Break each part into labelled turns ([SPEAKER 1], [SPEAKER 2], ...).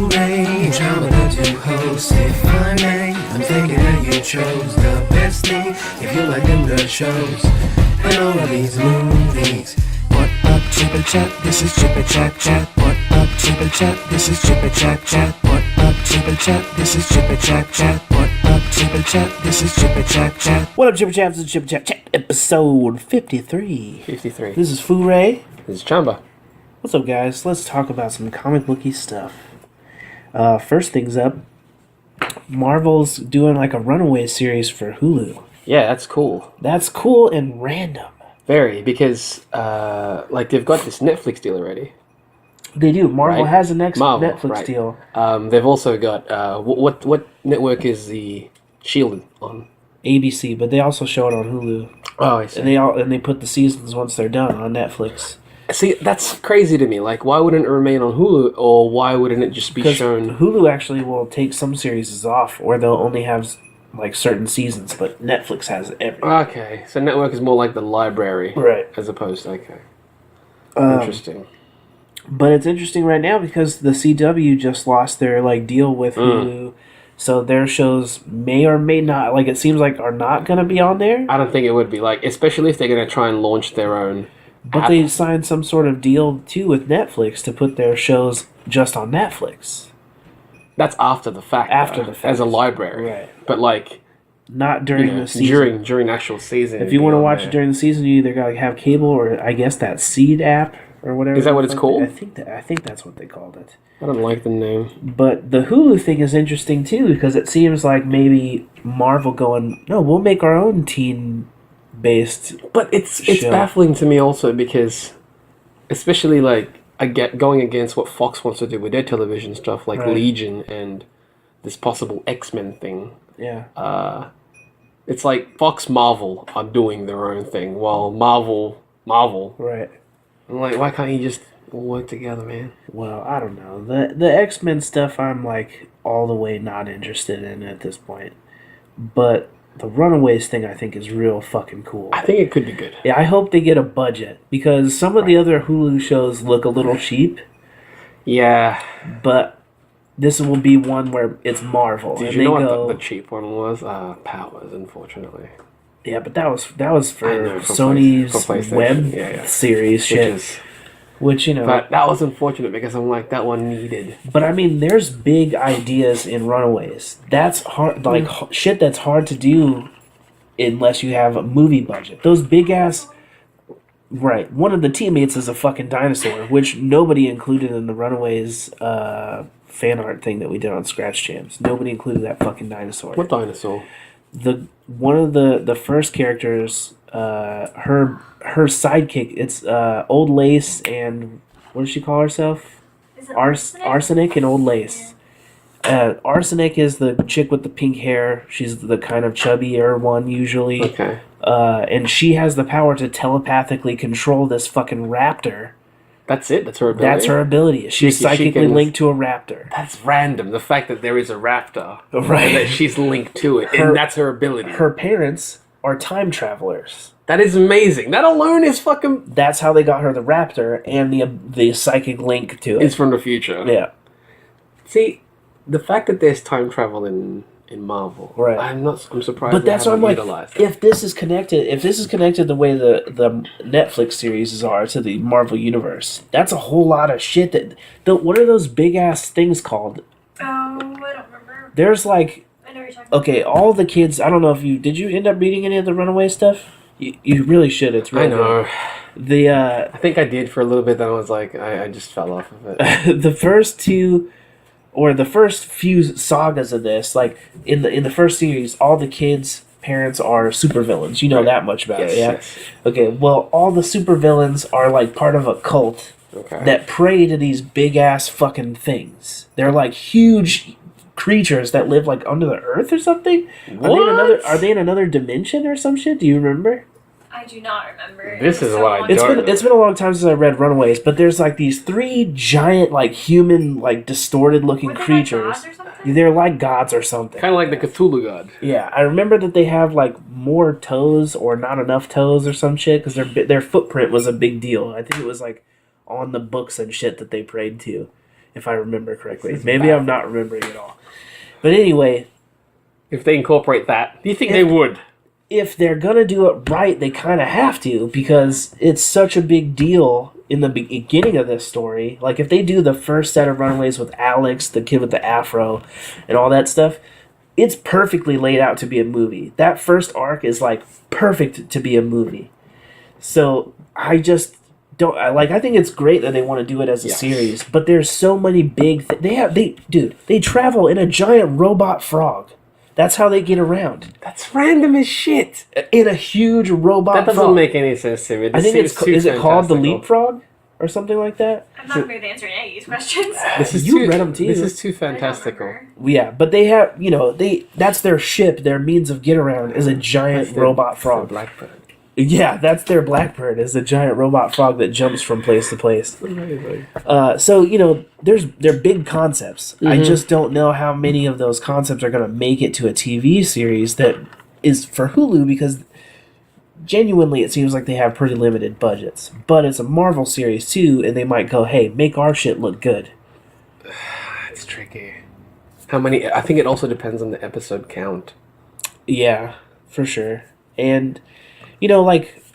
[SPEAKER 1] FooRay, Chamba the two hosts. If I may, I'm thinking that you chose the best thing. If you like them good shows and all of these movies. What up, Chap Chat? This is Chap Chat. What up, Chap Chat? This is Chap Chat. What up, Chap Chat? This is Chap Chat. What up, Chap Chat? This is Chap Chat.
[SPEAKER 2] What up, Chap Chat? This is Chap Chat, episode 53.
[SPEAKER 3] 53.
[SPEAKER 2] This is FooRay.
[SPEAKER 3] This is Chamba.
[SPEAKER 2] What's up, guys? Let's talk about some comic booky stuff. First things up, Marvel's doing like a Runaways series for Hulu.
[SPEAKER 3] Yeah, that's cool.
[SPEAKER 2] That's cool and random.
[SPEAKER 3] Very, because they've got this Netflix deal already.
[SPEAKER 2] They do. Marvel
[SPEAKER 3] right?
[SPEAKER 2] has a next
[SPEAKER 3] Marvel,
[SPEAKER 2] Netflix
[SPEAKER 3] right.
[SPEAKER 2] deal.
[SPEAKER 3] They've also got what network is the Shield on?
[SPEAKER 2] ABC, but they also show it on Hulu.
[SPEAKER 3] Oh, I see.
[SPEAKER 2] And they put the seasons once they're done on Netflix.
[SPEAKER 3] See, that's crazy to me. Like, why wouldn't it remain on Hulu, or why wouldn't it just be shown?
[SPEAKER 2] Hulu actually will take some series off, or they'll only have like certain seasons, but Netflix has everything.
[SPEAKER 3] Okay, so network is more like the library,
[SPEAKER 2] right?
[SPEAKER 3] As opposed to interesting.
[SPEAKER 2] But it's interesting right now because the CW just lost their deal with Hulu, so their shows may or may not it seems like are not going to be on there.
[SPEAKER 3] I don't think it would be especially if they're going to try and launch their own.
[SPEAKER 2] But
[SPEAKER 3] app.
[SPEAKER 2] they signed some sort of deal too with Netflix to put their shows just on Netflix.
[SPEAKER 3] That's after the fact. As a library,
[SPEAKER 2] right?
[SPEAKER 3] But
[SPEAKER 2] not during the season.
[SPEAKER 3] During actual season.
[SPEAKER 2] If you want to watch it during the season, you either gotta have cable or I guess that Seed app or whatever.
[SPEAKER 3] Is that what it's called?
[SPEAKER 2] I think that's what they called it.
[SPEAKER 3] I don't like the name.
[SPEAKER 2] But the Hulu thing is interesting too because it seems like maybe Marvel going, no, we'll make our own teen-based.
[SPEAKER 3] But it's
[SPEAKER 2] show.
[SPEAKER 3] baffling to me also because, especially going against what Fox wants to do with their television stuff, like
[SPEAKER 2] right.
[SPEAKER 3] Legion and this possible X-Men thing.
[SPEAKER 2] Yeah.
[SPEAKER 3] It's like Fox Marvel are doing their own thing, while Marvel.
[SPEAKER 2] Right.
[SPEAKER 3] I'm like, why can't you just work together, man?
[SPEAKER 2] Well, I don't know. The X-Men stuff I'm all the way not interested in at this point. But the Runaways thing I think is real fucking cool.
[SPEAKER 3] I think it could be good.
[SPEAKER 2] Yeah, I hope they get a budget because some of the other Hulu shows look a little cheap.
[SPEAKER 3] Yeah.
[SPEAKER 2] But this will be one where it's Marvel.
[SPEAKER 3] Did you know what the cheap one was? Powers, unfortunately.
[SPEAKER 2] Yeah, but that was for
[SPEAKER 3] Sony's
[SPEAKER 2] web series shit. Which,
[SPEAKER 3] But that was unfortunate because I'm like, that one needed.
[SPEAKER 2] But I mean, there's big ideas in Runaways. That's hard, shit that's hard to do unless you have a movie budget. Those big ass. Right. One of the teammates is a fucking dinosaur, which nobody included in the Runaways fan art thing that we did on Scratch Jams. Nobody included that fucking dinosaur.
[SPEAKER 3] What dinosaur?
[SPEAKER 2] One of the first characters, her sidekick, it's Old Lace and what does she call herself? Arsenic and Old Lace. Arsenic is the chick with the pink hair. She's the kind of chubbier one usually.
[SPEAKER 3] Okay.
[SPEAKER 2] And she has the power to telepathically control this fucking raptor.
[SPEAKER 3] That's it? That's her ability?
[SPEAKER 2] That's her ability. She's psychically linked to a raptor.
[SPEAKER 3] That's random. The fact that there is a raptor.
[SPEAKER 2] Right.
[SPEAKER 3] And that she's linked to it. And that's her ability.
[SPEAKER 2] Her parents are time travelers.
[SPEAKER 3] That is amazing. That alone is fucking...
[SPEAKER 2] That's how they got her the raptor and the psychic link to it.
[SPEAKER 3] It's from the future.
[SPEAKER 2] Yeah.
[SPEAKER 3] See, the fact that there's time travel in Marvel,
[SPEAKER 2] right?
[SPEAKER 3] I'm surprised.
[SPEAKER 2] But that's what I'm like. If this is connected the way the Netflix series are to the Marvel universe, that's a whole lot of shit. What are those big ass things called?
[SPEAKER 4] Oh, I don't remember.
[SPEAKER 2] There's
[SPEAKER 4] I know what you're talking about.
[SPEAKER 2] Okay, all the kids. I don't know if did you end up reading any of the Runaway stuff? You really should. It's really
[SPEAKER 3] I know.
[SPEAKER 2] Good.
[SPEAKER 3] I think I did for a little bit. Then I was like, I just fell off of it.
[SPEAKER 2] The first two. Or the first few sagas of this, in the first series, all the kids' parents are supervillains. You know that much about it, yeah?
[SPEAKER 3] Yes.
[SPEAKER 2] Okay, well, all the supervillains are part of a cult that prey to these big-ass fucking things. They're huge creatures that live under the earth or something?
[SPEAKER 3] What?
[SPEAKER 2] Are they in another dimension or some shit? Do you remember?
[SPEAKER 4] I do not remember.
[SPEAKER 3] This is what I don't
[SPEAKER 2] It's been a long time since I read Runaways, but there's these three giant human distorted looking creatures. They're like gods or something.
[SPEAKER 3] Kind of like the Cthulhu god.
[SPEAKER 2] Yeah, I remember that they have more toes or not enough toes or some shit because their footprint was a big deal. I think it was on the books and shit that they prayed to. if I remember correctly.
[SPEAKER 3] This is
[SPEAKER 2] Maybe
[SPEAKER 3] bad.
[SPEAKER 2] I'm not remembering it all. But anyway,
[SPEAKER 3] If they incorporate that, do you think they would?
[SPEAKER 2] if they're gonna do it right, they kind of have to, because it's such a big deal in the beginning of this story. Like, if they do the first set of Runaways with Alex, the kid with the afro, and all that stuff, it's perfectly laid out to be a movie. That first arc is like perfect to be a movie. So I just don't I think it's great that they want to do it as a series, but there's so many big they travel in a giant robot frog. That's how they get around.
[SPEAKER 3] That's random as shit.
[SPEAKER 2] In a huge robot
[SPEAKER 3] That doesn't
[SPEAKER 2] frog.
[SPEAKER 3] make any sense to me.
[SPEAKER 2] I think is it called the leapfrog or something like that?
[SPEAKER 4] I'm not going to be answering any of these questions.
[SPEAKER 3] This is
[SPEAKER 2] You
[SPEAKER 3] too,
[SPEAKER 2] read 'em too.
[SPEAKER 3] This is too
[SPEAKER 4] I don't
[SPEAKER 3] fantastical.
[SPEAKER 4] remember.
[SPEAKER 2] Yeah, but they have that's their ship, their means of get around is a giant robot frog.
[SPEAKER 3] Blackbird.
[SPEAKER 2] Yeah, that's their blackbird, is a giant robot frog that jumps from place to place. So, they're big concepts. I just don't know how many of those concepts are going to make it to a TV series that is for Hulu, because genuinely it seems like they have pretty limited budgets. But it's a Marvel series too, and they might go, hey, make our shit look good.
[SPEAKER 3] It's tricky. How many? I think it also depends on the episode count.
[SPEAKER 2] Yeah, for sure. And,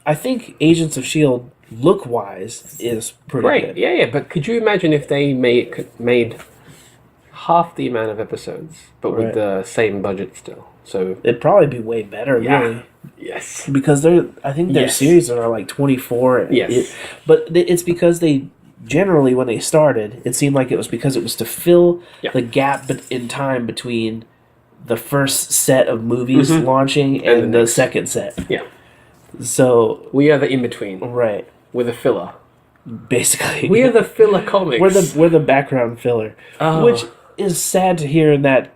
[SPEAKER 2] I think Agents of S.H.I.E.L.D. look-wise is pretty
[SPEAKER 3] Right.
[SPEAKER 2] good.
[SPEAKER 3] Yeah. But could you imagine if they made half the amount of episodes, but with
[SPEAKER 2] Right.
[SPEAKER 3] the same budget still? So
[SPEAKER 2] It'd probably be way better, really.
[SPEAKER 3] yes.
[SPEAKER 2] Because I think their
[SPEAKER 3] Yes.
[SPEAKER 2] series are like 24.
[SPEAKER 3] Yes.
[SPEAKER 2] But it's because they generally, when they started, it seemed like it was because it was to fill the gap in time between the first set of movies launching and
[SPEAKER 3] the
[SPEAKER 2] the
[SPEAKER 3] next.
[SPEAKER 2] second set.
[SPEAKER 3] Yeah.
[SPEAKER 2] So,
[SPEAKER 3] We are the in between.
[SPEAKER 2] right,
[SPEAKER 3] We're the filler.
[SPEAKER 2] basically.
[SPEAKER 3] We are the filler comics.
[SPEAKER 2] we're the background filler.
[SPEAKER 3] Oh.
[SPEAKER 2] Which is sad to hear in that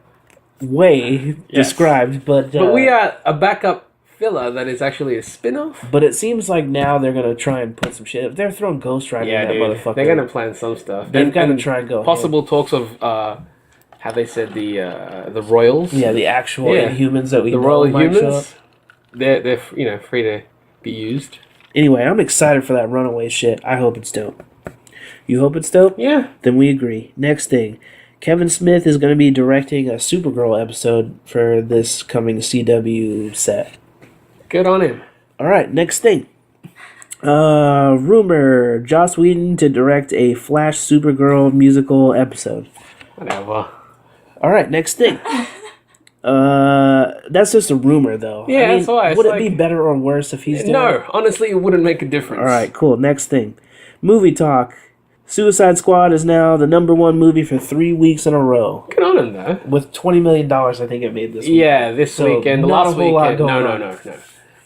[SPEAKER 2] way described, but
[SPEAKER 3] we are a backup filler that is actually a spin-off.
[SPEAKER 2] But it seems like now they're gonna try and put some shit. They're throwing Ghost Rider in that motherfucker.
[SPEAKER 3] They're gonna plan some stuff.
[SPEAKER 2] They've got to
[SPEAKER 3] And
[SPEAKER 2] try and go
[SPEAKER 3] possible talks of how they said the Royals.
[SPEAKER 2] Yeah, the actual
[SPEAKER 3] Yeah.
[SPEAKER 2] Inhumans that we
[SPEAKER 3] The
[SPEAKER 2] know
[SPEAKER 3] Royal
[SPEAKER 2] might show up.
[SPEAKER 3] Humans. They're free to be used.
[SPEAKER 2] Anyway, I'm excited for that Runaway shit. I hope it's dope. You hope it's dope?
[SPEAKER 3] Yeah.
[SPEAKER 2] Then we agree. Next thing. Kevin Smith is going to be directing a Supergirl episode for this coming CW set.
[SPEAKER 3] Good on him.
[SPEAKER 2] All right, next thing. Rumor. Joss Whedon to direct a Flash Supergirl musical episode.
[SPEAKER 3] Whatever.
[SPEAKER 2] All right, next thing. That's just a rumor, though.
[SPEAKER 3] Yeah, that's why. It's
[SPEAKER 2] Would it
[SPEAKER 3] like-
[SPEAKER 2] be better or worse if he's doing it?
[SPEAKER 3] No, honestly, it wouldn't make a difference.
[SPEAKER 2] All right, cool. Next thing. Movie talk. Suicide Squad is now the #1 movie for 3 weeks in a row.
[SPEAKER 3] Good on him, though.
[SPEAKER 2] With $20 million, I think it made this week.
[SPEAKER 3] Yeah, this
[SPEAKER 2] So,
[SPEAKER 3] weekend, the
[SPEAKER 2] not a
[SPEAKER 3] last
[SPEAKER 2] whole lot
[SPEAKER 3] weekend.
[SPEAKER 2] going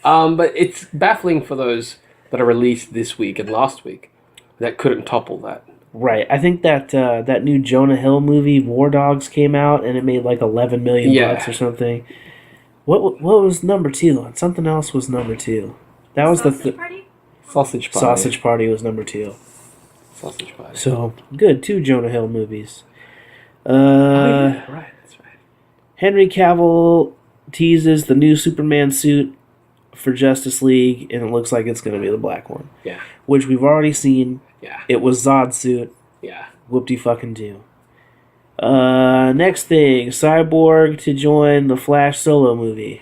[SPEAKER 3] No. But it's baffling for those that are released this week and last week that couldn't topple that.
[SPEAKER 2] Right. I think that that new Jonah Hill movie, War Dogs, came out and it made like $11 million bucks or something. What was number 2? Something else was number 2. That was
[SPEAKER 4] Sausage Party?
[SPEAKER 3] Sausage Party.
[SPEAKER 2] Sausage Party was number 2.
[SPEAKER 3] Sausage Party.
[SPEAKER 2] So good, 2 Jonah Hill movies.
[SPEAKER 3] Oh, yeah, right, that's right.
[SPEAKER 2] Henry Cavill teases the new Superman suit for Justice League, and it looks like it's going to be the black one.
[SPEAKER 3] Yeah,
[SPEAKER 2] Which we've already seen.
[SPEAKER 3] yeah,
[SPEAKER 2] It was Zod's suit.
[SPEAKER 3] yeah.
[SPEAKER 2] Whoop-de-fucking-do. Next thing, Cyborg to join the Flash solo movie.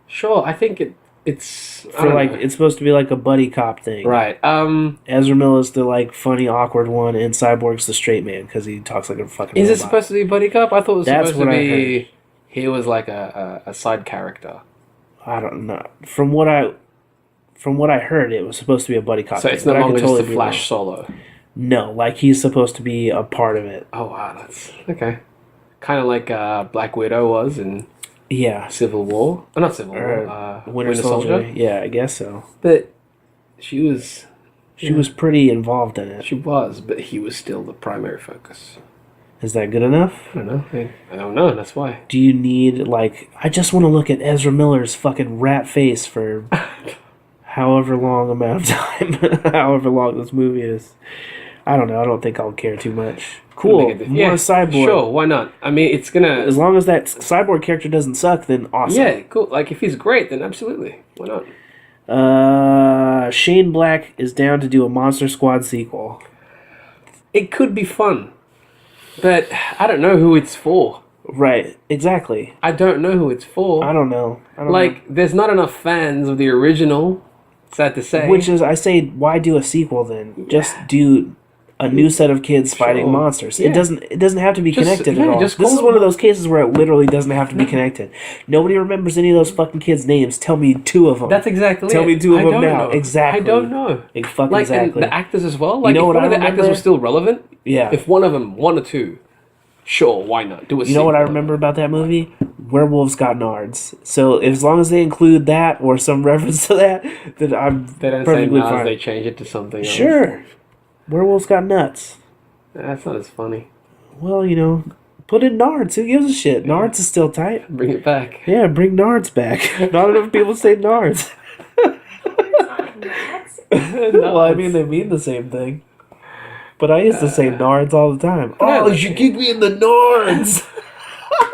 [SPEAKER 3] Sure, I think it's I
[SPEAKER 2] For
[SPEAKER 3] don't
[SPEAKER 2] like,
[SPEAKER 3] know.
[SPEAKER 2] it's supposed to be like a buddy cop thing.
[SPEAKER 3] Right.
[SPEAKER 2] Ezra Miller's the like funny, awkward one, and Cyborg's the straight man because he talks like a fucking.
[SPEAKER 3] Is it
[SPEAKER 2] robot.
[SPEAKER 3] supposed to be buddy cop? I thought it was
[SPEAKER 2] That's
[SPEAKER 3] supposed to
[SPEAKER 2] what I
[SPEAKER 3] be. He was like a side character.
[SPEAKER 2] I don't know. From what I heard, it was supposed to be a buddy cop.
[SPEAKER 3] So
[SPEAKER 2] thing,
[SPEAKER 3] it's no
[SPEAKER 2] but I
[SPEAKER 3] longer
[SPEAKER 2] could totally
[SPEAKER 3] just a
[SPEAKER 2] be
[SPEAKER 3] Flash
[SPEAKER 2] wrong.
[SPEAKER 3] solo.
[SPEAKER 2] No, like he's supposed to be a part of it.
[SPEAKER 3] Oh wow, that's okay. Kind of like Black Widow was in
[SPEAKER 2] Yeah.
[SPEAKER 3] Civil War. Oh, not Civil War.
[SPEAKER 2] Winter Soldier. Yeah, I guess so.
[SPEAKER 3] But she was.
[SPEAKER 2] She was pretty involved in it.
[SPEAKER 3] She was, but he was still the primary focus.
[SPEAKER 2] Is that good enough?
[SPEAKER 3] I don't know. I don't know. That's why.
[SPEAKER 2] Do you need, like, I just want to look at Ezra Miller's fucking rat face for however long amount of time, however long this movie is. I don't know. I don't think I'll care too much. Cool. More Cyborg.
[SPEAKER 3] Sure, why not? I mean, it's gonna.
[SPEAKER 2] As long as that Cyborg character doesn't suck, then awesome.
[SPEAKER 3] Yeah, cool. Like, if he's great, then absolutely. Why not?
[SPEAKER 2] Shane Black is down to do a Monster Squad sequel.
[SPEAKER 3] It could be fun. But I don't know who it's for.
[SPEAKER 2] Right, exactly.
[SPEAKER 3] I don't know who it's for.
[SPEAKER 2] I don't know.
[SPEAKER 3] There's not enough fans of the original. Sad to say.
[SPEAKER 2] Which is, I say, why do a sequel then? Just do a new set of kids fighting monsters.
[SPEAKER 3] Yeah.
[SPEAKER 2] It doesn't have to be connected at all.
[SPEAKER 3] Just
[SPEAKER 2] This is one of those cases where it literally doesn't have to be connected. Nobody remembers any of those fucking kids' names. Tell me two of them.
[SPEAKER 3] That's exactly
[SPEAKER 2] Tell
[SPEAKER 3] it.
[SPEAKER 2] me two of
[SPEAKER 3] I
[SPEAKER 2] them
[SPEAKER 3] don't
[SPEAKER 2] now.
[SPEAKER 3] know.
[SPEAKER 2] Exactly.
[SPEAKER 3] I don't know.
[SPEAKER 2] Fucking exactly.
[SPEAKER 3] And the actors as well. Like,
[SPEAKER 2] know
[SPEAKER 3] if
[SPEAKER 2] what
[SPEAKER 3] one
[SPEAKER 2] I
[SPEAKER 3] of the actors
[SPEAKER 2] remember?
[SPEAKER 3] was still relevant,
[SPEAKER 2] Yeah.
[SPEAKER 3] if one of them, one or two, sure, why not? Do a
[SPEAKER 2] You know what I
[SPEAKER 3] sequel.
[SPEAKER 2] remember about that movie? Werewolves got nards. So as long as they include that or some reference to that, then I'm
[SPEAKER 3] They don't say
[SPEAKER 2] perfectly
[SPEAKER 3] Nas,
[SPEAKER 2] fine.
[SPEAKER 3] they change it to something else.
[SPEAKER 2] Sure. Werewolves got nuts.
[SPEAKER 3] That's not as funny.
[SPEAKER 2] Well, put in nards. Who gives a shit? Nards is still tight.
[SPEAKER 3] Bring it back.
[SPEAKER 2] Yeah, bring nards back. Not enough people say nards. Well, I mean, they mean the same thing. But I used to say nards all the time. Oh, you should keep me in the nards.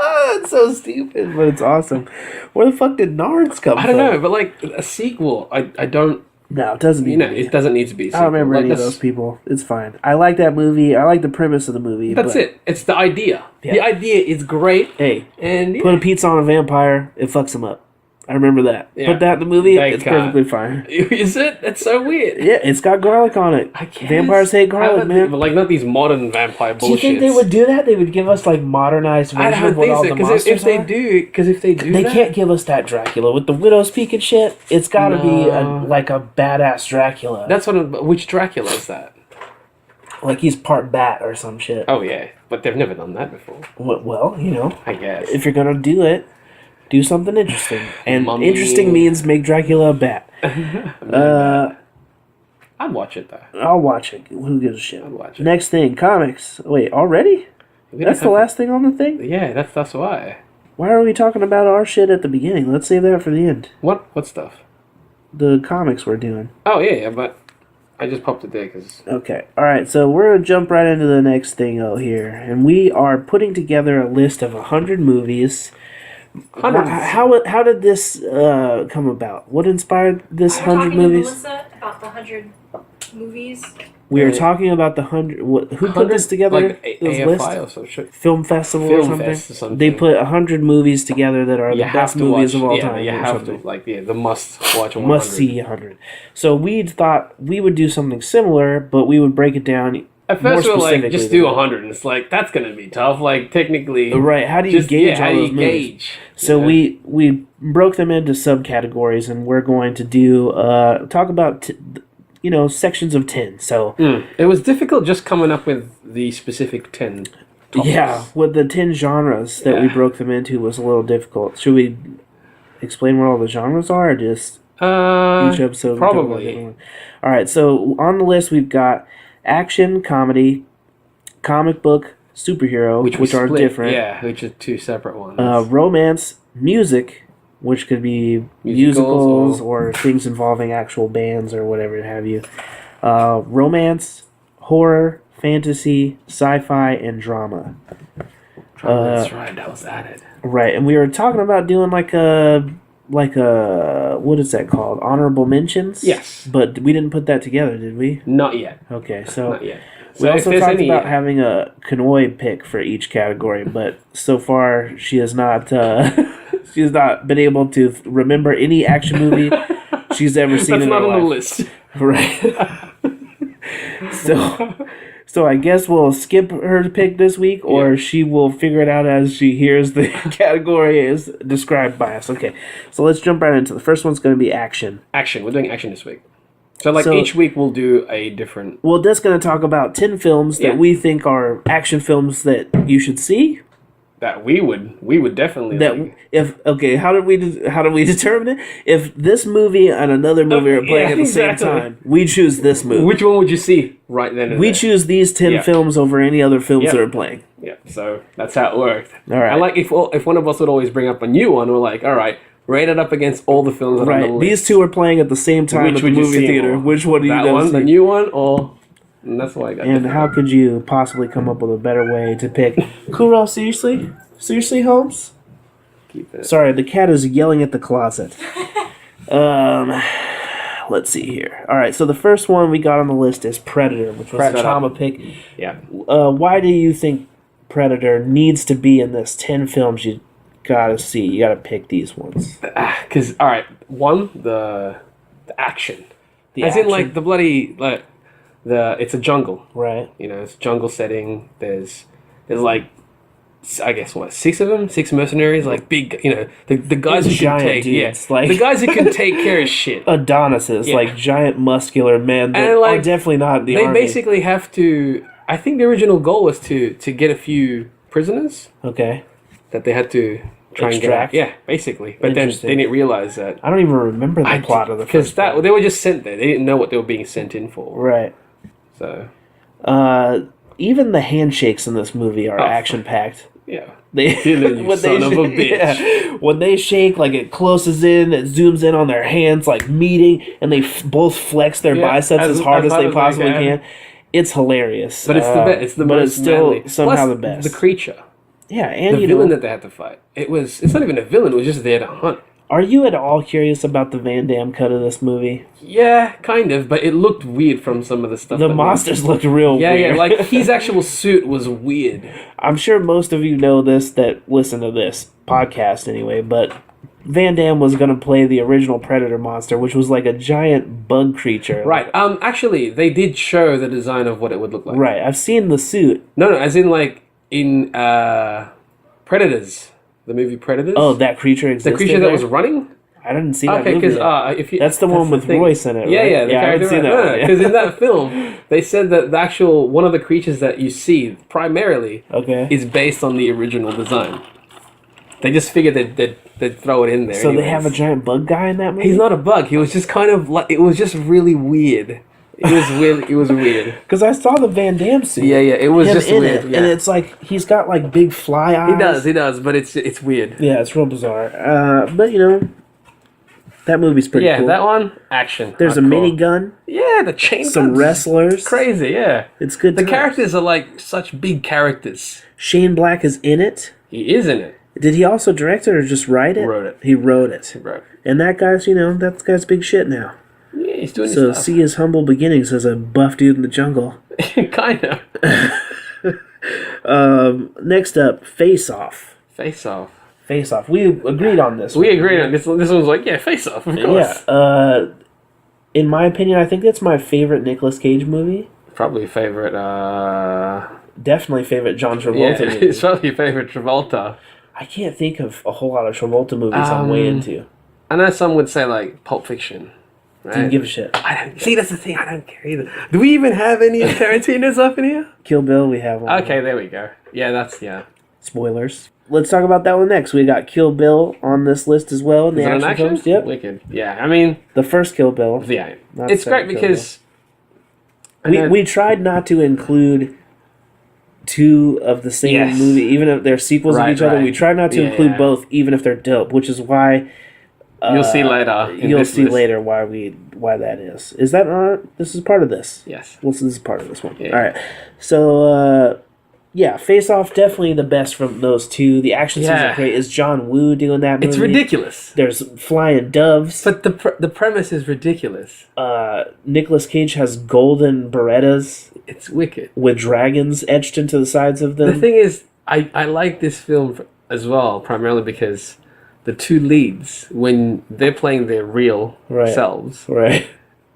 [SPEAKER 2] It's so stupid, but it's awesome. Where the fuck did nards come from?
[SPEAKER 3] I don't know, but like a sequel, I don't.
[SPEAKER 2] No, it doesn't need to be.
[SPEAKER 3] It doesn't need to be. A sequel.
[SPEAKER 2] I don't remember
[SPEAKER 3] Like,
[SPEAKER 2] any of those people. It's fine. I like that movie. I like the premise of the movie.
[SPEAKER 3] That's it. It's the idea.
[SPEAKER 2] Yeah.
[SPEAKER 3] The idea is great.
[SPEAKER 2] Hey,
[SPEAKER 3] And
[SPEAKER 2] put a pizza on a vampire, it fucks him up. I remember that.
[SPEAKER 3] Yeah.
[SPEAKER 2] Put that in the movie,
[SPEAKER 3] They
[SPEAKER 2] it's
[SPEAKER 3] can't.
[SPEAKER 2] perfectly fine.
[SPEAKER 3] Is it? That's so weird.
[SPEAKER 2] Yeah, it's got garlic on it.
[SPEAKER 3] I guess.
[SPEAKER 2] Vampires hate garlic, man.
[SPEAKER 3] But like not these modern vampire bullshit.
[SPEAKER 2] Do you think they would do that? They would give us like modernized
[SPEAKER 3] I
[SPEAKER 2] version
[SPEAKER 3] don't
[SPEAKER 2] of what all
[SPEAKER 3] think
[SPEAKER 2] the
[SPEAKER 3] so.
[SPEAKER 2] monsters
[SPEAKER 3] Because if they do,
[SPEAKER 2] they
[SPEAKER 3] that,
[SPEAKER 2] can't give us that Dracula with the widow's peak and shit. It's got to be
[SPEAKER 3] No.
[SPEAKER 2] like a badass Dracula.
[SPEAKER 3] That's which Dracula is that?
[SPEAKER 2] Like he's part bat or some shit.
[SPEAKER 3] Oh yeah, but they've never done that before.
[SPEAKER 2] Well,
[SPEAKER 3] I guess.
[SPEAKER 2] if you're gonna do it, do something interesting. And
[SPEAKER 3] Mummy.
[SPEAKER 2] interesting means make Dracula a bat.
[SPEAKER 3] I'd watch it though.
[SPEAKER 2] I'll watch it. Who gives a shit?
[SPEAKER 3] I'd watch it.
[SPEAKER 2] Next thing, comics. Wait, already?
[SPEAKER 3] We
[SPEAKER 2] That's the
[SPEAKER 3] don't have
[SPEAKER 2] last thing on the thing?
[SPEAKER 3] to- Yeah, that's why.
[SPEAKER 2] Why are we talking about our shit at the beginning? Let's save that for the end.
[SPEAKER 3] What stuff?
[SPEAKER 2] The comics we're doing.
[SPEAKER 3] Oh yeah, but I just popped it there because
[SPEAKER 2] Okay. Alright, so we're going to jump right into the next thing out here. And we are putting together a list of 100 movies.
[SPEAKER 3] hundreds.
[SPEAKER 2] How did this come about? What inspired this
[SPEAKER 4] We're
[SPEAKER 2] 100
[SPEAKER 4] talking
[SPEAKER 2] movies?
[SPEAKER 4] to Melissa about the 100 movies.
[SPEAKER 2] We are
[SPEAKER 3] Yeah.
[SPEAKER 2] talking about the 100. Who put this together?
[SPEAKER 3] Like
[SPEAKER 2] this
[SPEAKER 3] AFI
[SPEAKER 2] list?
[SPEAKER 3] or some shit.
[SPEAKER 2] Film festival
[SPEAKER 3] Film
[SPEAKER 2] or something?
[SPEAKER 3] fest or something.
[SPEAKER 2] They put 100 movies together that are
[SPEAKER 3] You
[SPEAKER 2] the
[SPEAKER 3] have
[SPEAKER 2] best
[SPEAKER 3] to
[SPEAKER 2] movies
[SPEAKER 3] watch,
[SPEAKER 2] of all
[SPEAKER 3] yeah,
[SPEAKER 2] time.
[SPEAKER 3] You
[SPEAKER 2] or
[SPEAKER 3] have
[SPEAKER 2] something.
[SPEAKER 3] to the must watch. 100.
[SPEAKER 2] Must see 100. So we thought we would do something similar, but we would break it down.
[SPEAKER 3] At first we
[SPEAKER 2] more
[SPEAKER 3] were like,
[SPEAKER 2] specifically
[SPEAKER 3] just
[SPEAKER 2] than
[SPEAKER 3] do
[SPEAKER 2] that.
[SPEAKER 3] 100, and it's like that's gonna be tough. Like technically,
[SPEAKER 2] Right? How do you gauge
[SPEAKER 3] how
[SPEAKER 2] all
[SPEAKER 3] do
[SPEAKER 2] those
[SPEAKER 3] you
[SPEAKER 2] movies?
[SPEAKER 3] gauge?
[SPEAKER 2] So
[SPEAKER 3] Yeah.
[SPEAKER 2] we broke them into subcategories, and we're going to do talk about sections of 10. So
[SPEAKER 3] It was difficult just coming up with the specific 10. Topics.
[SPEAKER 2] yeah, with the 10 genres that we
[SPEAKER 3] Yeah.
[SPEAKER 2] broke them into was a little difficult. Should we explain what all the genres are, or just each episode? we talk about
[SPEAKER 3] probably.
[SPEAKER 2] different one? All right. So on the list we've got action, comedy, comic book, superhero,
[SPEAKER 3] we
[SPEAKER 2] which are
[SPEAKER 3] split,
[SPEAKER 2] different.
[SPEAKER 3] Yeah, which are two separate ones.
[SPEAKER 2] Romance, music, which could be musicals or things involving actual bands or whatever have you. Romance, horror, fantasy, sci-fi, and drama.
[SPEAKER 3] That's right, that was added.
[SPEAKER 2] Right, and we were talking about doing like a what is that called? Honorable mentions.
[SPEAKER 3] Yes.
[SPEAKER 2] But we didn't put that together, did we?
[SPEAKER 3] Not yet.
[SPEAKER 2] Okay, so
[SPEAKER 3] Not yet.
[SPEAKER 2] we
[SPEAKER 3] So if
[SPEAKER 2] also
[SPEAKER 3] there's
[SPEAKER 2] talked
[SPEAKER 3] any,
[SPEAKER 2] about having a Kanoi pick for each category, but so far she has not. She has not been able to remember any action movie she's ever seen
[SPEAKER 3] that's
[SPEAKER 2] in
[SPEAKER 3] not
[SPEAKER 2] her
[SPEAKER 3] on the
[SPEAKER 2] life.
[SPEAKER 3] list.
[SPEAKER 2] Right. So I guess we'll skip her pick this week, or she will figure it out as she hears the category is described by us. Okay, so let's jump right into the first one's going to be action.
[SPEAKER 3] Action. We're doing action this week. So
[SPEAKER 2] So-
[SPEAKER 3] each week we'll do a different.
[SPEAKER 2] Well, that's going to talk about 10 films that
[SPEAKER 3] Yeah.
[SPEAKER 2] we think are action films that you should see.
[SPEAKER 3] That we would definitely
[SPEAKER 2] That how did we determine it? If this movie and another movie are playing
[SPEAKER 3] yeah,
[SPEAKER 2] at the
[SPEAKER 3] exactly.
[SPEAKER 2] same time, we choose this movie.
[SPEAKER 3] Which one would you see right then and
[SPEAKER 2] We
[SPEAKER 3] there?
[SPEAKER 2] choose these 10
[SPEAKER 3] Yeah.
[SPEAKER 2] films over any other films
[SPEAKER 3] Yeah.
[SPEAKER 2] that are playing.
[SPEAKER 3] Yeah, so that's how it worked.
[SPEAKER 2] All right.
[SPEAKER 3] And like if one of us would always bring up a new one, we're like, all right, rate it up against all the films that are on the
[SPEAKER 2] Right.
[SPEAKER 3] list.
[SPEAKER 2] These two are playing at the same time
[SPEAKER 3] Which
[SPEAKER 2] at the
[SPEAKER 3] would you
[SPEAKER 2] movie
[SPEAKER 3] see
[SPEAKER 2] theater.
[SPEAKER 3] more?
[SPEAKER 2] Which one do you
[SPEAKER 3] that
[SPEAKER 2] go
[SPEAKER 3] one,
[SPEAKER 2] see?
[SPEAKER 3] the new one, or and that's why I got.
[SPEAKER 2] And
[SPEAKER 3] different.
[SPEAKER 2] how could you possibly come up with a better way to pick? Kuro, seriously? Seriously, Holmes?
[SPEAKER 3] Keep it.
[SPEAKER 2] Sorry, the cat is yelling at the closet. Let's see here. All right, so the first one we got on the list is Predator, which was
[SPEAKER 3] Predator.
[SPEAKER 2] a Chamba pick.
[SPEAKER 3] Yeah.
[SPEAKER 2] Why do you think Predator needs to be in this 10 films you gotta see. You gotta pick these ones.
[SPEAKER 3] Because all right, one the action,
[SPEAKER 2] The
[SPEAKER 3] as in
[SPEAKER 2] action.
[SPEAKER 3] like the bloody like it's a jungle.
[SPEAKER 2] Right.
[SPEAKER 3] You know, it's a jungle setting. There's like I guess what 6 of them, 6 mercenaries, like big. You know, the guys who can
[SPEAKER 2] Giant
[SPEAKER 3] take
[SPEAKER 2] dudes, like-
[SPEAKER 3] the guys who can take care of shit.
[SPEAKER 2] Adonises,
[SPEAKER 3] Yeah.
[SPEAKER 2] like giant muscular men that
[SPEAKER 3] And, like,
[SPEAKER 2] are definitely not in the
[SPEAKER 3] They
[SPEAKER 2] army.
[SPEAKER 3] basically have to. I think the original goal was to get a few prisoners
[SPEAKER 2] Okay.
[SPEAKER 3] that they had to try and
[SPEAKER 2] Extract?
[SPEAKER 3] get. Yeah, basically. But then
[SPEAKER 2] Interesting.
[SPEAKER 3] they didn't realize that.
[SPEAKER 2] I don't even remember the plot of the
[SPEAKER 3] because
[SPEAKER 2] first
[SPEAKER 3] that
[SPEAKER 2] one.
[SPEAKER 3] they were just sent there. They didn't know what they were being sent in for.
[SPEAKER 2] Right.
[SPEAKER 3] So
[SPEAKER 2] Even the handshakes in this movie are action packed.
[SPEAKER 3] yeah,
[SPEAKER 2] They,
[SPEAKER 3] Dylan, you son of a bitch.
[SPEAKER 2] yeah, when they shake, like it closes in, it zooms in on their hands, like meeting, and they both flex their
[SPEAKER 3] Yeah,
[SPEAKER 2] biceps as hard as they possibly
[SPEAKER 3] can.
[SPEAKER 2] can. It's hilarious,
[SPEAKER 3] but it's the best. It's the
[SPEAKER 2] but
[SPEAKER 3] most
[SPEAKER 2] it's still
[SPEAKER 3] manly.
[SPEAKER 2] somehow
[SPEAKER 3] Plus,
[SPEAKER 2] the best.
[SPEAKER 3] The creature,
[SPEAKER 2] Yeah, and
[SPEAKER 3] the
[SPEAKER 2] you
[SPEAKER 3] villain
[SPEAKER 2] know,
[SPEAKER 3] that they had to fight. It's not even a villain. It was just there to hunt.
[SPEAKER 2] are you at all curious about the Van Damme cut of this movie?
[SPEAKER 3] Yeah, kind of, but it looked weird from some of the stuff.
[SPEAKER 2] The
[SPEAKER 3] that
[SPEAKER 2] monsters looked real
[SPEAKER 3] Yeah,
[SPEAKER 2] weird.
[SPEAKER 3] yeah, like his actual suit was weird.
[SPEAKER 2] I'm sure most of you know this that listen to this podcast anyway, but Van Damme was going to play the original Predator monster, which was like a giant bug creature.
[SPEAKER 3] Right. Actually, they did show the design of what it would look like.
[SPEAKER 2] Right. I've seen the suit.
[SPEAKER 3] No, as in like in Predators, the movie Predators.
[SPEAKER 2] Oh, that creature existed.
[SPEAKER 3] the creature that
[SPEAKER 2] there?
[SPEAKER 3] was running.
[SPEAKER 2] I didn't see that
[SPEAKER 3] Okay,
[SPEAKER 2] movie.
[SPEAKER 3] because
[SPEAKER 2] yet.
[SPEAKER 3] if you
[SPEAKER 2] That's the one with
[SPEAKER 3] thing.
[SPEAKER 2] Royce in it,
[SPEAKER 3] Yeah,
[SPEAKER 2] right?
[SPEAKER 3] yeah, the
[SPEAKER 2] Yeah, I haven't
[SPEAKER 3] character.
[SPEAKER 2] seen that one, yeah.
[SPEAKER 3] Because in that film, they said that the actual one of the creatures that you see primarily
[SPEAKER 2] Okay.
[SPEAKER 3] is based on the original design. They just figured they'd throw it in there.
[SPEAKER 2] So they have a
[SPEAKER 3] anyways.
[SPEAKER 2] giant bug guy in that movie?
[SPEAKER 3] He's not a bug. He was just kind of like it was just really weird. It was weird. It was weird.
[SPEAKER 2] Because I saw the Van Damme suit.
[SPEAKER 3] Yeah, yeah. It was
[SPEAKER 2] him
[SPEAKER 3] just
[SPEAKER 2] in
[SPEAKER 3] weird.
[SPEAKER 2] it,
[SPEAKER 3] Yeah.
[SPEAKER 2] and it's like he's got like big fly eyes.
[SPEAKER 3] He does, but it's weird.
[SPEAKER 2] Yeah, it's real bizarre. But you know, that movie's pretty
[SPEAKER 3] Yeah,
[SPEAKER 2] cool.
[SPEAKER 3] that one action.
[SPEAKER 2] There's a
[SPEAKER 3] Hardcore.
[SPEAKER 2] minigun,
[SPEAKER 3] Yeah, the chain.
[SPEAKER 2] some
[SPEAKER 3] guns.
[SPEAKER 2] wrestlers.
[SPEAKER 3] Crazy. Yeah.
[SPEAKER 2] It's good.
[SPEAKER 3] The
[SPEAKER 2] times.
[SPEAKER 3] characters are like such big characters.
[SPEAKER 2] Shane Black is in it.
[SPEAKER 3] He is in it.
[SPEAKER 2] Did he also direct it or just write it?
[SPEAKER 3] Wrote it.
[SPEAKER 2] He wrote it.
[SPEAKER 3] Right.
[SPEAKER 2] And that guy's, you know, that guy's big shit now.
[SPEAKER 3] Yeah, he's doing
[SPEAKER 2] So
[SPEAKER 3] his stuff.
[SPEAKER 2] see his humble beginnings as a buff dude in the jungle.
[SPEAKER 3] kind of.
[SPEAKER 2] Next up, Face Off.
[SPEAKER 3] Face Off.
[SPEAKER 2] Face Off. We agreed on this.
[SPEAKER 3] We
[SPEAKER 2] one.
[SPEAKER 3] agreed on this. This one's like, yeah, Face Off, of
[SPEAKER 2] Yeah.
[SPEAKER 3] course.
[SPEAKER 2] In my opinion, I think that's my favorite Nicolas Cage movie.
[SPEAKER 3] Probably favorite.
[SPEAKER 2] Definitely favorite John
[SPEAKER 3] Yeah,
[SPEAKER 2] Travolta movie.
[SPEAKER 3] it's probably favorite Travolta.
[SPEAKER 2] I can't think of a whole lot of Travolta movies I'm way into.
[SPEAKER 3] I know some would say like Pulp Fiction. Right?
[SPEAKER 2] Didn't give a shit.
[SPEAKER 3] I don't see. That's the thing. I don't care either. Do we even have any Tarantinos up in here?
[SPEAKER 2] Kill Bill, we have one.
[SPEAKER 3] Okay, there we go. Yeah, that's yeah.
[SPEAKER 2] Spoilers. Let's talk about that one next. We got Kill Bill on this list as well. In the
[SPEAKER 3] Is it an
[SPEAKER 2] action
[SPEAKER 3] action?
[SPEAKER 2] films. Yep.
[SPEAKER 3] Wicked. Yeah, I mean,
[SPEAKER 2] The first Kill Bill.
[SPEAKER 3] yeah.
[SPEAKER 2] Not
[SPEAKER 3] It's great
[SPEAKER 2] second Kill
[SPEAKER 3] because
[SPEAKER 2] We tried not to include two of the same
[SPEAKER 3] Yes.
[SPEAKER 2] movie, even if they're sequels of
[SPEAKER 3] Right,
[SPEAKER 2] each other.
[SPEAKER 3] right.
[SPEAKER 2] We tried not to
[SPEAKER 3] Yeah,
[SPEAKER 2] include
[SPEAKER 3] yeah.
[SPEAKER 2] both, even if they're dope, which is why
[SPEAKER 3] you'll see later. in
[SPEAKER 2] you'll
[SPEAKER 3] this
[SPEAKER 2] see
[SPEAKER 3] list.
[SPEAKER 2] later why that is. Is that not? This is part of this.
[SPEAKER 3] Yes.
[SPEAKER 2] Well, so this is part of this one.
[SPEAKER 3] Yeah.
[SPEAKER 2] All right. So yeah, Face Off definitely the best from those two. The action scenes
[SPEAKER 3] Yeah.
[SPEAKER 2] are great. Is John Woo doing that movie?
[SPEAKER 3] It's ridiculous.
[SPEAKER 2] There's flying doves.
[SPEAKER 3] But the premise is ridiculous.
[SPEAKER 2] Nicolas Cage has golden Berettas
[SPEAKER 3] It's wicked.
[SPEAKER 2] with dragons etched into the sides of them.
[SPEAKER 3] The thing is, I like this film as well, primarily because the two leads, when they're playing their real
[SPEAKER 2] Right.
[SPEAKER 3] selves,
[SPEAKER 2] Right.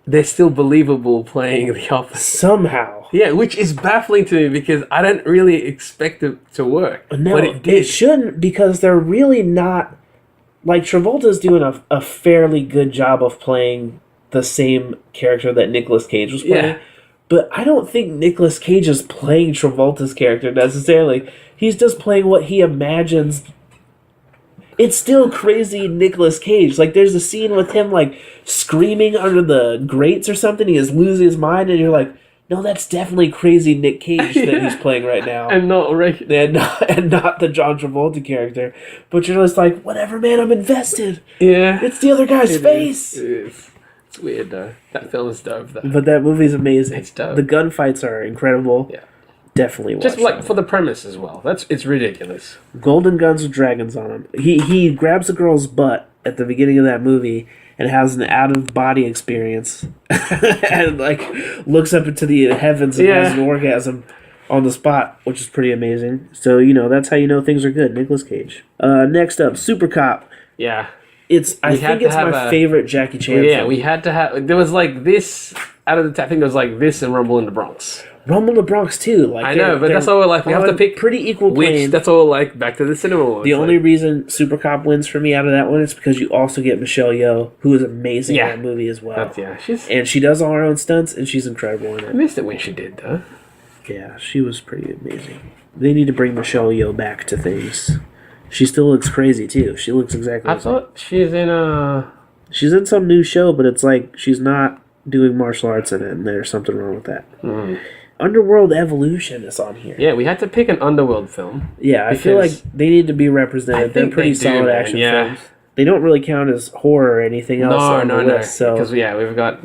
[SPEAKER 3] they're still believable playing the opposite.
[SPEAKER 2] Somehow.
[SPEAKER 3] Yeah, which is baffling to me because I don't really expect it to work.
[SPEAKER 2] No,
[SPEAKER 3] but it did.
[SPEAKER 2] it shouldn't because they're really not. Like, Travolta's doing a fairly good job of playing the same character that Nicolas Cage was playing.
[SPEAKER 3] Yeah.
[SPEAKER 2] But I don't think Nicolas Cage is playing Travolta's character necessarily. He's just playing what he imagines. It's still crazy Nicolas Cage. Like, there's a scene with him, like, screaming under the grates or something. He is losing his mind, and you're like, no, that's definitely crazy Nick Cage that he's playing right now.
[SPEAKER 3] And not regular.
[SPEAKER 2] And not the John Travolta character. But you're just like, whatever, man, I'm invested.
[SPEAKER 3] Yeah.
[SPEAKER 2] It's the other guy's face.
[SPEAKER 3] It is. It's weird, though. That film is dope, though.
[SPEAKER 2] But that movie's amazing.
[SPEAKER 3] It's dope.
[SPEAKER 2] The gunfights are incredible.
[SPEAKER 3] Yeah.
[SPEAKER 2] Definitely watch
[SPEAKER 3] Just like
[SPEAKER 2] that.
[SPEAKER 3] for the premise as well. It's ridiculous.
[SPEAKER 2] Golden guns with dragons on them. He grabs a girl's butt at the beginning of that movie and has an out-of-body experience. And, like, looks up into the heavens and
[SPEAKER 3] Yeah.
[SPEAKER 2] has an orgasm. on the spot, which is pretty amazing. So, you know, that's how you know things are good. Nicolas Cage. Next up, SuperCop.
[SPEAKER 3] Yeah.
[SPEAKER 2] I think it's my favorite Jackie Chan film.
[SPEAKER 3] We had to have... There was like this... Out of the... I think there was like this and Rumble in the Bronx.
[SPEAKER 2] Rumble in the Bronx, too. Like,
[SPEAKER 3] I know, but that's all we're like. We have to pick
[SPEAKER 2] pretty equal plane.
[SPEAKER 3] That's all like back to the cinema one.
[SPEAKER 2] The only reason SuperCop wins for me out of that one is because you also get Michelle Yeoh, who is amazing in that movie as well. And she does all her own stunts, and she's incredible in it.
[SPEAKER 3] I missed it when she did, though.
[SPEAKER 2] Yeah, she was pretty amazing. They need to bring Michelle Yeoh back to things. She still looks crazy, too. She looks exactly the same. I thought
[SPEAKER 3] she's in a...
[SPEAKER 2] She's in some new show, but it's like she's not doing martial arts in it, and there's something wrong with that. Underworld Evolution is on here.
[SPEAKER 3] Yeah, we had to pick an Underworld film.
[SPEAKER 2] Yeah, I feel like they need to be represented. They're pretty solid action films. They don't really count as horror or anything else on the list. So.
[SPEAKER 3] Because, we've got,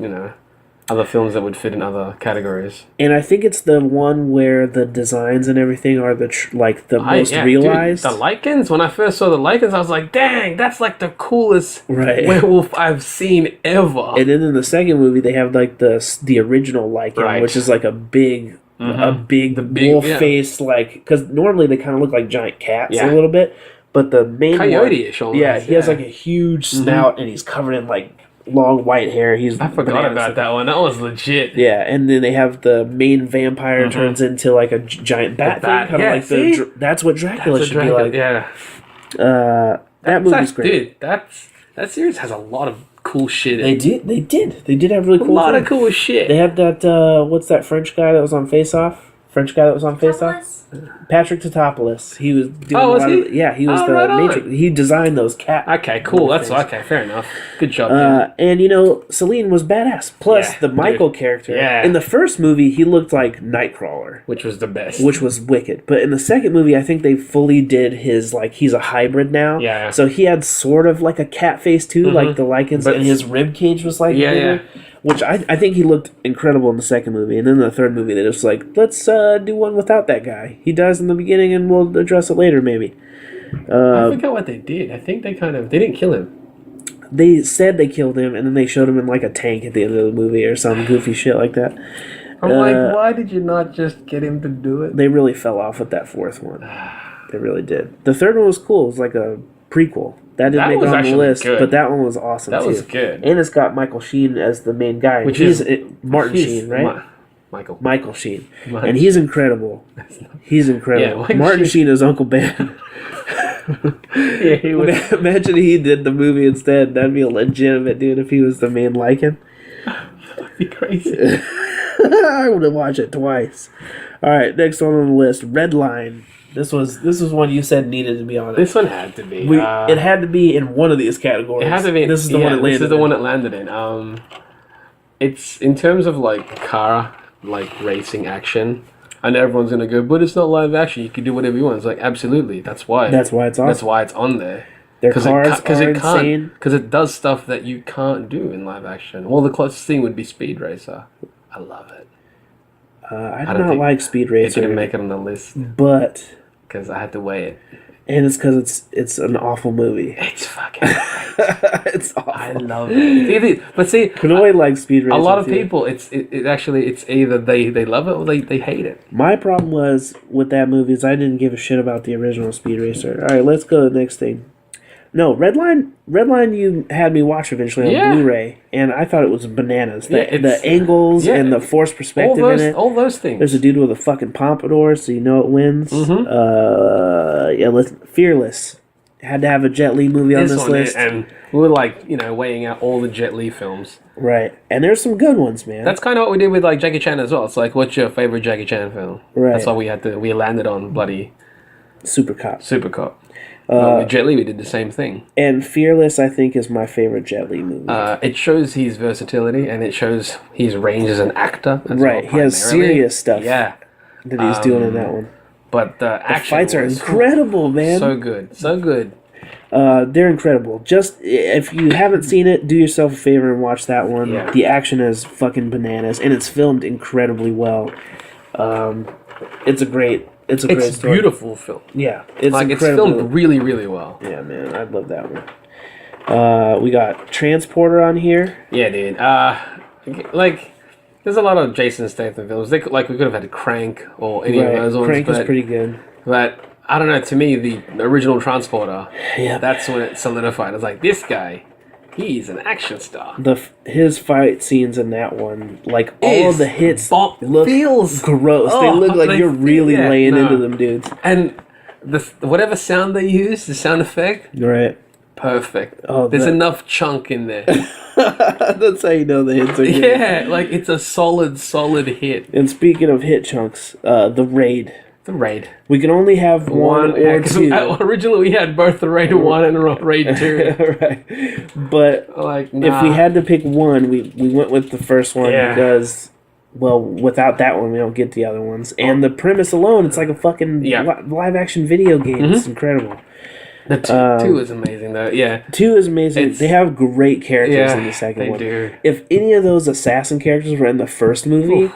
[SPEAKER 3] other films that would fit in other categories.
[SPEAKER 2] And I think it's the one where the designs and everything are the most realized.
[SPEAKER 3] Dude, the Lycans, when I first saw the Lycans, I was like, dang, that's like the coolest werewolf I've seen ever.
[SPEAKER 2] And then in the second movie, they have like the original Lycan, which is like a big wolf face, like, because normally they kind of look like giant cats a little bit, but the main
[SPEAKER 3] coyote-ish
[SPEAKER 2] one, he has like a huge snout and he's covered in like long white hair.
[SPEAKER 3] I forgot about that one. That was legit.
[SPEAKER 2] Yeah, and then they have the main vampire turns into like a giant bat thing, kind of like that's what Dracula should be like.
[SPEAKER 3] Yeah.
[SPEAKER 2] That movie's great.
[SPEAKER 3] Dude, that series has a lot of cool shit.
[SPEAKER 2] They did have really cool.
[SPEAKER 3] A lot of cool shit.
[SPEAKER 2] They had that. What's that French guy that was on Face Off? Patrick Tatopoulos. He was doing he was the Matrix. He designed those cat.
[SPEAKER 3] Okay, cool. That's okay. Fair enough. Good job.
[SPEAKER 2] And Celine was badass. Plus the Michael character. Yeah. In the first movie, he looked like Nightcrawler,
[SPEAKER 3] which was the best.
[SPEAKER 2] Which was wicked. But in the second movie, I think they fully did his he's a hybrid now.
[SPEAKER 3] Yeah.
[SPEAKER 2] So he had sort of like a cat face too, like the Lycans, and his rib cage was bigger. Which I think he looked incredible in the second movie. And then in the third movie, they just let's do one without that guy. He dies in the beginning and we'll address it later, maybe.
[SPEAKER 3] I forgot what they did. I think they didn't kill him.
[SPEAKER 2] They said they killed him, and then they showed him in like a tank at the end of the movie or some goofy shit like that.
[SPEAKER 3] I'm like, why did you not just get him to do it?
[SPEAKER 2] They really fell off with that fourth one. They really did. The third one was cool. It was like a prequel. That didn't make it on the list, but that one was awesome too. That was
[SPEAKER 3] good.
[SPEAKER 2] And it's got Michael Sheen as the main guy.
[SPEAKER 3] Which is
[SPEAKER 2] Martin Sheen, right? Michael Sheen. And he's incredible. He's incredible. Yeah, Martin Sheen is Uncle Ben.
[SPEAKER 3] He was.
[SPEAKER 2] Imagine he did the movie instead. That'd be a legitimate dude if he was the main Lycan.
[SPEAKER 3] That'd be crazy.
[SPEAKER 2] I would have watched it twice. All right, next one on the list, Redline. This was one you said needed to be on it.
[SPEAKER 3] This one had to be.
[SPEAKER 2] It had to be in one of these categories.
[SPEAKER 3] It had to be.
[SPEAKER 2] This is the one it landed.
[SPEAKER 3] This is the one it landed in. It's in terms of car racing action. I know everyone's gonna go, but it's not live action. You can do whatever you want. It's like absolutely. That's why it's on. That's why it's on there.
[SPEAKER 2] Their cars are insane.
[SPEAKER 3] Because it does stuff that you can't do in live action. Well, the closest thing would be Speed Racer. I love it.
[SPEAKER 2] I do not like Speed Racer.
[SPEAKER 3] It didn't make it on the list,
[SPEAKER 2] but
[SPEAKER 3] because I had to weigh it.
[SPEAKER 2] And it's because it's an awful movie.
[SPEAKER 3] It's fucking great.
[SPEAKER 2] It's awful.
[SPEAKER 3] I love it. But see,
[SPEAKER 2] Kanoe likes Speed Racer.
[SPEAKER 3] A lot of people, it's either they love it or they hate it.
[SPEAKER 2] My problem was with that movie is I didn't give a shit about the original Speed Racer. All right, let's go to the next thing. No, Redline. You had me watch eventually on Blu-ray, and I thought it was bananas. The angles and the forced perspective in it.
[SPEAKER 3] All those things.
[SPEAKER 2] There's a dude with a fucking pompadour, so you know it wins. Fearless. Had to have a Jet Li movie on this list.
[SPEAKER 3] And we were weighing out all the Jet Li films.
[SPEAKER 2] Right. And there's some good ones, man.
[SPEAKER 3] That's kind of what we did with Jackie Chan as well. It's like, what's your favorite Jackie Chan film?
[SPEAKER 2] Right.
[SPEAKER 3] That's why we landed on bloody
[SPEAKER 2] SuperCop.
[SPEAKER 3] With Jet Li, we did the same thing.
[SPEAKER 2] And Fearless, I think, is my favorite Jet Li movie.
[SPEAKER 3] It shows his versatility, and it shows his range as an actor.
[SPEAKER 2] Right, he has serious stuff that he's doing in that one.
[SPEAKER 3] But the
[SPEAKER 2] fights are incredible, man.
[SPEAKER 3] So good.
[SPEAKER 2] They're incredible. Just, if you haven't seen it, do yourself a favor and watch that one. Yeah. The action is fucking bananas, and it's filmed incredibly well. It's a great story.
[SPEAKER 3] It's a beautiful film.
[SPEAKER 2] Yeah, it's
[SPEAKER 3] it's filmed really, really well.
[SPEAKER 2] Yeah, man, I love that one. We got Transporter on here.
[SPEAKER 3] Yeah, dude. There's a lot of Jason Statham films. We could have had Crank or any of those ones.
[SPEAKER 2] Crank is pretty good.
[SPEAKER 3] But I don't know. To me, the original Transporter.
[SPEAKER 2] Yeah.
[SPEAKER 3] That's when it solidified. It's like this guy. He's an action star.
[SPEAKER 2] His fight scenes in that one, like all of the hits,
[SPEAKER 3] feels
[SPEAKER 2] gross. They look like you're really laying into them dudes.
[SPEAKER 3] And whatever sound they use, the sound effect,
[SPEAKER 2] right?
[SPEAKER 3] Perfect. Oh, there's enough chunk in there.
[SPEAKER 2] That's how you know the hits are good.
[SPEAKER 3] Yeah, like it's a solid hit.
[SPEAKER 2] And speaking of hit chunks, the Raid.
[SPEAKER 3] The Raid.
[SPEAKER 2] We can only have one or two.
[SPEAKER 3] Originally, we had both the Raid 1 and the Raid 2.
[SPEAKER 2] Right. But
[SPEAKER 3] if
[SPEAKER 2] we had to pick one, we went with the first one because, well, without that one, we don't get the other ones. And the premise alone, it's like a fucking live-action video game. Mm-hmm. It's incredible.
[SPEAKER 3] The 2 is amazing, though. Yeah.
[SPEAKER 2] 2 is amazing. They have great characters in the second one.
[SPEAKER 3] They do.
[SPEAKER 2] If any of those assassin characters were in the first movie...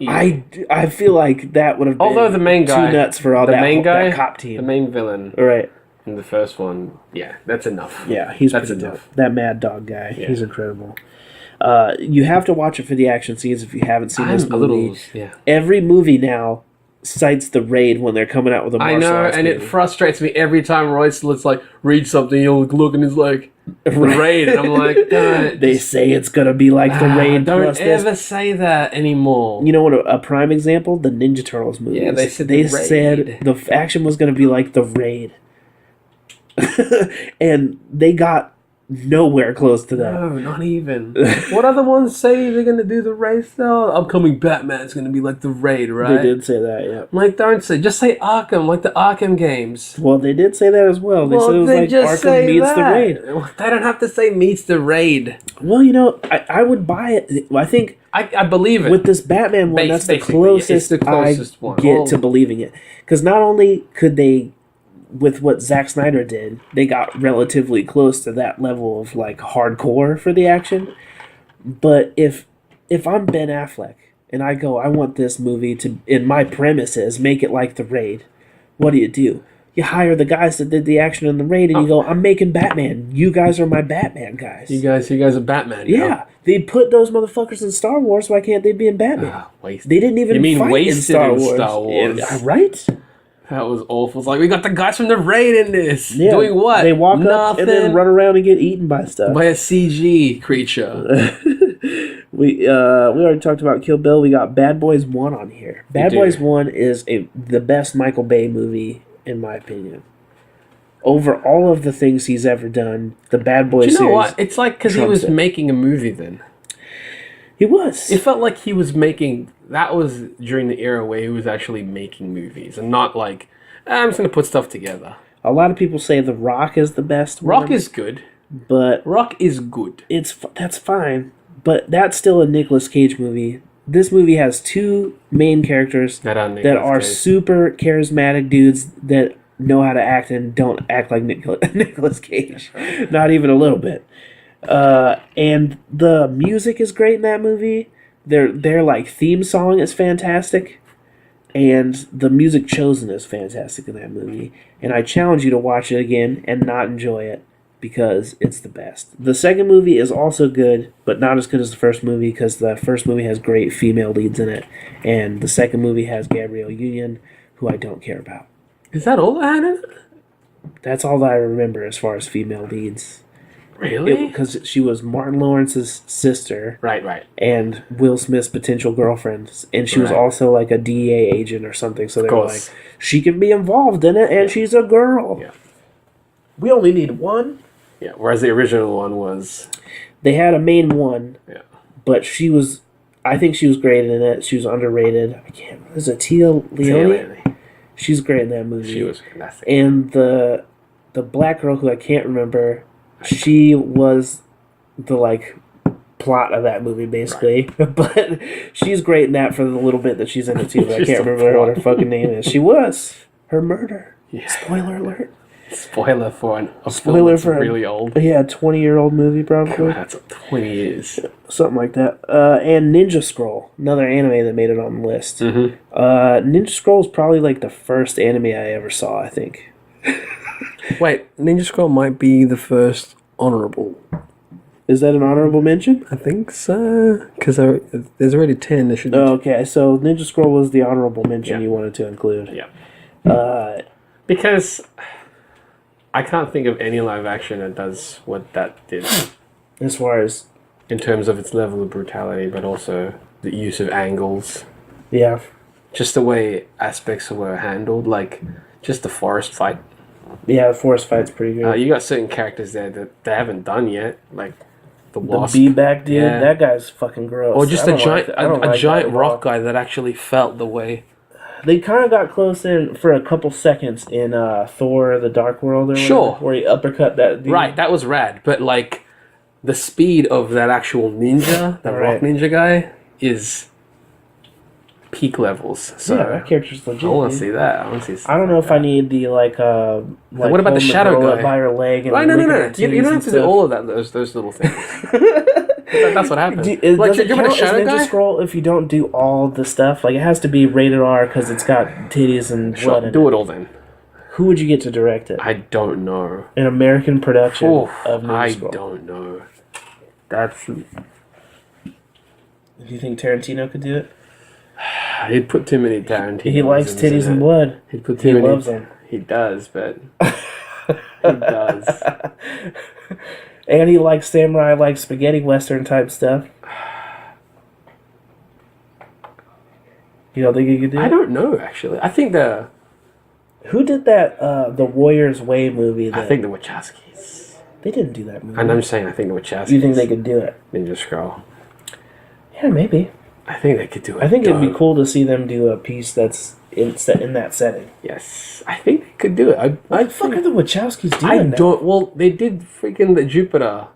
[SPEAKER 2] I feel like that would have been
[SPEAKER 3] the main guy,
[SPEAKER 2] too nuts for all that cop team.
[SPEAKER 3] The main villain.
[SPEAKER 2] Right.
[SPEAKER 3] In the first one, that's enough.
[SPEAKER 2] Yeah, that's enough. That Mad Dog guy, he's incredible. You have to watch it for the action scenes if you haven't seen this movie. Every movie now cites the Raid when they're coming out with a martial arts movie.
[SPEAKER 3] It frustrates me every time Royce lets read something, he'll look and he's like, the Raid, and I'm like,
[SPEAKER 2] they say it's gonna be like the Raid.
[SPEAKER 3] Don't ever say that anymore.
[SPEAKER 2] You know what? A prime example: the Ninja Turtles movies. Yeah, they said the action was gonna be like the Raid, and they got nowhere close to that.
[SPEAKER 3] No, not even. What other ones say they're gonna do the Raid style? Upcoming Batman's gonna be like the Raid, right?
[SPEAKER 2] They did say that, yeah.
[SPEAKER 3] Like, don't say, just say Arkham, like the Arkham games.
[SPEAKER 2] Well, they did say that as well. They said it was like Arkham meets the Raid.
[SPEAKER 3] They don't have to say meets the Raid.
[SPEAKER 2] Well, I would buy it. I think
[SPEAKER 3] I believe it.
[SPEAKER 2] With this Batman one, that's the closest I get to believing it. Because not only could they, with what Zack Snyder did, they got relatively close to that level of hardcore for the action. But if I'm Ben Affleck and I want this movie to, and my premise is make it like the Raid, what do? You hire the guys that did the action in the Raid and you go, I'm making Batman. You guys are my Batman guys.
[SPEAKER 3] You guys are Batman.
[SPEAKER 2] Yeah. They put those motherfuckers in Star Wars. Why can't they be in Batman? They didn't even fight in Star Wars. Yeah, right?
[SPEAKER 3] That was awful. It's like, we got the guys from the Raid in this. Yeah, doing what?
[SPEAKER 2] They walk up and then run around and get eaten by stuff.
[SPEAKER 3] By a CG creature.
[SPEAKER 2] We already talked about Kill Bill. We got Bad Boys 1 on here. Bad Boys 1 is the best Michael Bay movie, in my opinion. Over all of the things he's ever done, the Bad Boys series...
[SPEAKER 3] You know what? It's like because he was making a movie then.
[SPEAKER 2] He was.
[SPEAKER 3] It felt like he was making... That was during the era where he was actually making movies and not like, I'm just going to put stuff together.
[SPEAKER 2] A lot of people say The Rock is the best one.
[SPEAKER 3] Rock is good.
[SPEAKER 2] But...
[SPEAKER 3] Rock is good.
[SPEAKER 2] That's fine. But that's still a Nicolas Cage movie. This movie has two main characters that are super charismatic dudes that know how to act and don't act like Nicolas Cage. Not even a little bit. And the music is great in that movie. Their theme song is fantastic, and the music chosen is fantastic in that movie. And I challenge you to watch it again and not enjoy it because it's the best. The second movie is also good, but not as good as the first movie because the first movie has great female leads in it, and the second movie has Gabrielle Union, who I don't care about.
[SPEAKER 3] Is that all that had in it?
[SPEAKER 2] That's all that I remember as far as female leads.
[SPEAKER 3] Really?
[SPEAKER 2] Because she was Martin Lawrence's sister.
[SPEAKER 3] Right.
[SPEAKER 2] And Will Smith's potential girlfriend. And she was also a DEA agent or something. So they were like, she can be involved in it and she's a girl. Yeah. We only need one.
[SPEAKER 3] Yeah, whereas the original one was...
[SPEAKER 2] They had a main one.
[SPEAKER 3] Yeah.
[SPEAKER 2] But I think she was great in it. She was underrated. I can't... Is it Tia Leone? She's great in that movie.
[SPEAKER 3] She was fantastic.
[SPEAKER 2] And the black girl who I can't remember... She was the plot of that movie basically, right. But she's great in that for the little bit that she's in it too. But I can't remember what her fucking name is. She was her murder. Yeah. Spoiler alert.
[SPEAKER 3] Spoiler for a really old.
[SPEAKER 2] Yeah, 20-year-old movie probably.
[SPEAKER 3] God, that's 20 years.
[SPEAKER 2] Something like that. And Ninja Scroll, another anime that made it on the list.
[SPEAKER 3] Mm-hmm.
[SPEAKER 2] Ninja Scroll is probably the first anime I ever saw. I think.
[SPEAKER 3] Wait, Ninja Scroll might be the first honorable.
[SPEAKER 2] Is that an honorable mention?
[SPEAKER 3] I think so. Because there's already 10. There should be.
[SPEAKER 2] Okay, so Ninja Scroll was the honorable mention
[SPEAKER 3] Yeah.
[SPEAKER 2] you wanted to include.
[SPEAKER 3] Yeah. Because I can't think of any live action that does what that did.
[SPEAKER 2] As far as...
[SPEAKER 3] In terms of its level of brutality, but also the use of angles.
[SPEAKER 2] Yeah.
[SPEAKER 3] Just the way aspects were handled, like just the forest fight.
[SPEAKER 2] Yeah, the forest fight's pretty good.
[SPEAKER 3] You got certain characters there that they haven't done yet, like the
[SPEAKER 2] the
[SPEAKER 3] wasp.
[SPEAKER 2] bee-back dude,
[SPEAKER 3] Yeah.
[SPEAKER 2] that guy's fucking gross.
[SPEAKER 3] Or just
[SPEAKER 2] I
[SPEAKER 3] a
[SPEAKER 2] don't
[SPEAKER 3] giant,
[SPEAKER 2] like I don't
[SPEAKER 3] a
[SPEAKER 2] like
[SPEAKER 3] giant
[SPEAKER 2] that at all.
[SPEAKER 3] rock guy that actually felt the way.
[SPEAKER 2] They kind of got close in for a couple seconds in Thor: The Dark World or whatever,
[SPEAKER 3] Sure.
[SPEAKER 2] where he uppercut that dude.
[SPEAKER 3] Right, that was rad. But like the speed of that actual ninja, that rock ninja guy, is peak levels. So
[SPEAKER 2] Yeah, that character's legit.
[SPEAKER 3] I want to
[SPEAKER 2] dude.
[SPEAKER 3] see that. I want to see.
[SPEAKER 2] I don't know if I need the like
[SPEAKER 3] what about the shadow
[SPEAKER 2] girl
[SPEAKER 3] guy?
[SPEAKER 2] up by her leg and
[SPEAKER 3] Right, no.
[SPEAKER 2] licking her
[SPEAKER 3] You don't have
[SPEAKER 2] titties
[SPEAKER 3] to do
[SPEAKER 2] and
[SPEAKER 3] all of that. Those little things. That's what happens.
[SPEAKER 2] Does it
[SPEAKER 3] you remember
[SPEAKER 2] count
[SPEAKER 3] the
[SPEAKER 2] as
[SPEAKER 3] shadow
[SPEAKER 2] Ninja
[SPEAKER 3] guy?
[SPEAKER 2] Scroll if you don't do all the stuff? Like it has to be rated R because it's got titties and blood
[SPEAKER 3] Sure,
[SPEAKER 2] in
[SPEAKER 3] do
[SPEAKER 2] it.
[SPEAKER 3] it all then.
[SPEAKER 2] Who would you get to direct it?
[SPEAKER 3] I don't know.
[SPEAKER 2] An American production
[SPEAKER 3] Oof,
[SPEAKER 2] of Ninja
[SPEAKER 3] I
[SPEAKER 2] Scroll.
[SPEAKER 3] don't know. That's
[SPEAKER 2] Do you think Tarantino could do it?
[SPEAKER 3] he'd put too many Tarantino.
[SPEAKER 2] He likes titties and blood.
[SPEAKER 3] He'd put
[SPEAKER 2] He
[SPEAKER 3] too many.
[SPEAKER 2] loves them.
[SPEAKER 3] He does, but he does.
[SPEAKER 2] And he likes samurai, like spaghetti western type stuff. You don't think he could do it?
[SPEAKER 3] I don't know actually. I think
[SPEAKER 2] Who did that? The Warrior's Way movie.
[SPEAKER 3] I think the Wachowskis.
[SPEAKER 2] They didn't do that movie.
[SPEAKER 3] And I'm saying I think the Wachowskis.
[SPEAKER 2] You think they could do it?
[SPEAKER 3] Ninja Scroll.
[SPEAKER 2] Yeah, maybe.
[SPEAKER 3] I think they could do it.
[SPEAKER 2] I think it'd be
[SPEAKER 3] though.
[SPEAKER 2] cool to see them do a piece that's in that setting.
[SPEAKER 3] Yes, I think they could do it.
[SPEAKER 2] What the fuck are the Wachowskis doing
[SPEAKER 3] I
[SPEAKER 2] now?
[SPEAKER 3] don't. Well, they did freaking the Jupiter.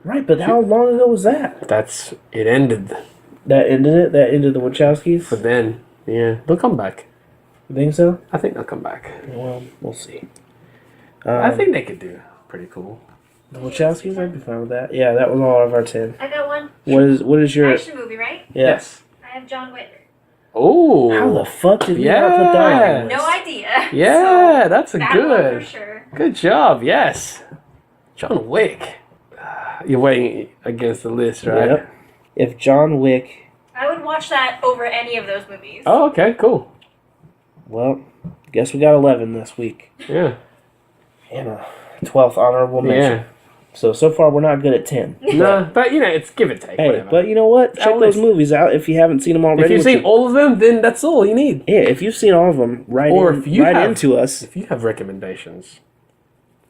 [SPEAKER 2] Right, but how long ago was that?
[SPEAKER 3] That's it. Ended.
[SPEAKER 2] That ended it? That ended the Wachowskis?
[SPEAKER 3] But then, yeah, they'll come back.
[SPEAKER 2] You think so?
[SPEAKER 3] I think they'll come back.
[SPEAKER 2] Well, we'll see.
[SPEAKER 3] I think they could do pretty cool.
[SPEAKER 2] The Wachowskis, I'd be fine with that. Yeah, that was all of our 10.
[SPEAKER 4] I got one.
[SPEAKER 2] What is your...
[SPEAKER 4] Action movie, right?
[SPEAKER 2] Yes.
[SPEAKER 4] I have John Wick.
[SPEAKER 3] Oh.
[SPEAKER 2] How the fuck did we not put that on the list?
[SPEAKER 4] No idea.
[SPEAKER 3] Yeah,
[SPEAKER 4] So,
[SPEAKER 3] that's a
[SPEAKER 4] that
[SPEAKER 3] good.
[SPEAKER 4] one for sure.
[SPEAKER 3] Good job. Yes. John Wick. You're weighing against the list, right?
[SPEAKER 2] Yep. If John Wick...
[SPEAKER 4] I would watch that over any of those movies.
[SPEAKER 3] Oh, okay, cool.
[SPEAKER 2] Well, guess we got 11 this week.
[SPEAKER 3] Yeah.
[SPEAKER 2] And a 12th honorable mention.
[SPEAKER 3] Yeah.
[SPEAKER 2] So far we're not good at 10.
[SPEAKER 3] No, but it's give and take.
[SPEAKER 2] Hey,
[SPEAKER 3] whatever.
[SPEAKER 2] but you know what? Check
[SPEAKER 3] Our
[SPEAKER 2] those
[SPEAKER 3] list.
[SPEAKER 2] movies out if you haven't seen them already.
[SPEAKER 3] If you've seen all of them, then that's all you need.
[SPEAKER 2] Yeah, if you've seen all of them, into us.
[SPEAKER 3] If you have recommendations.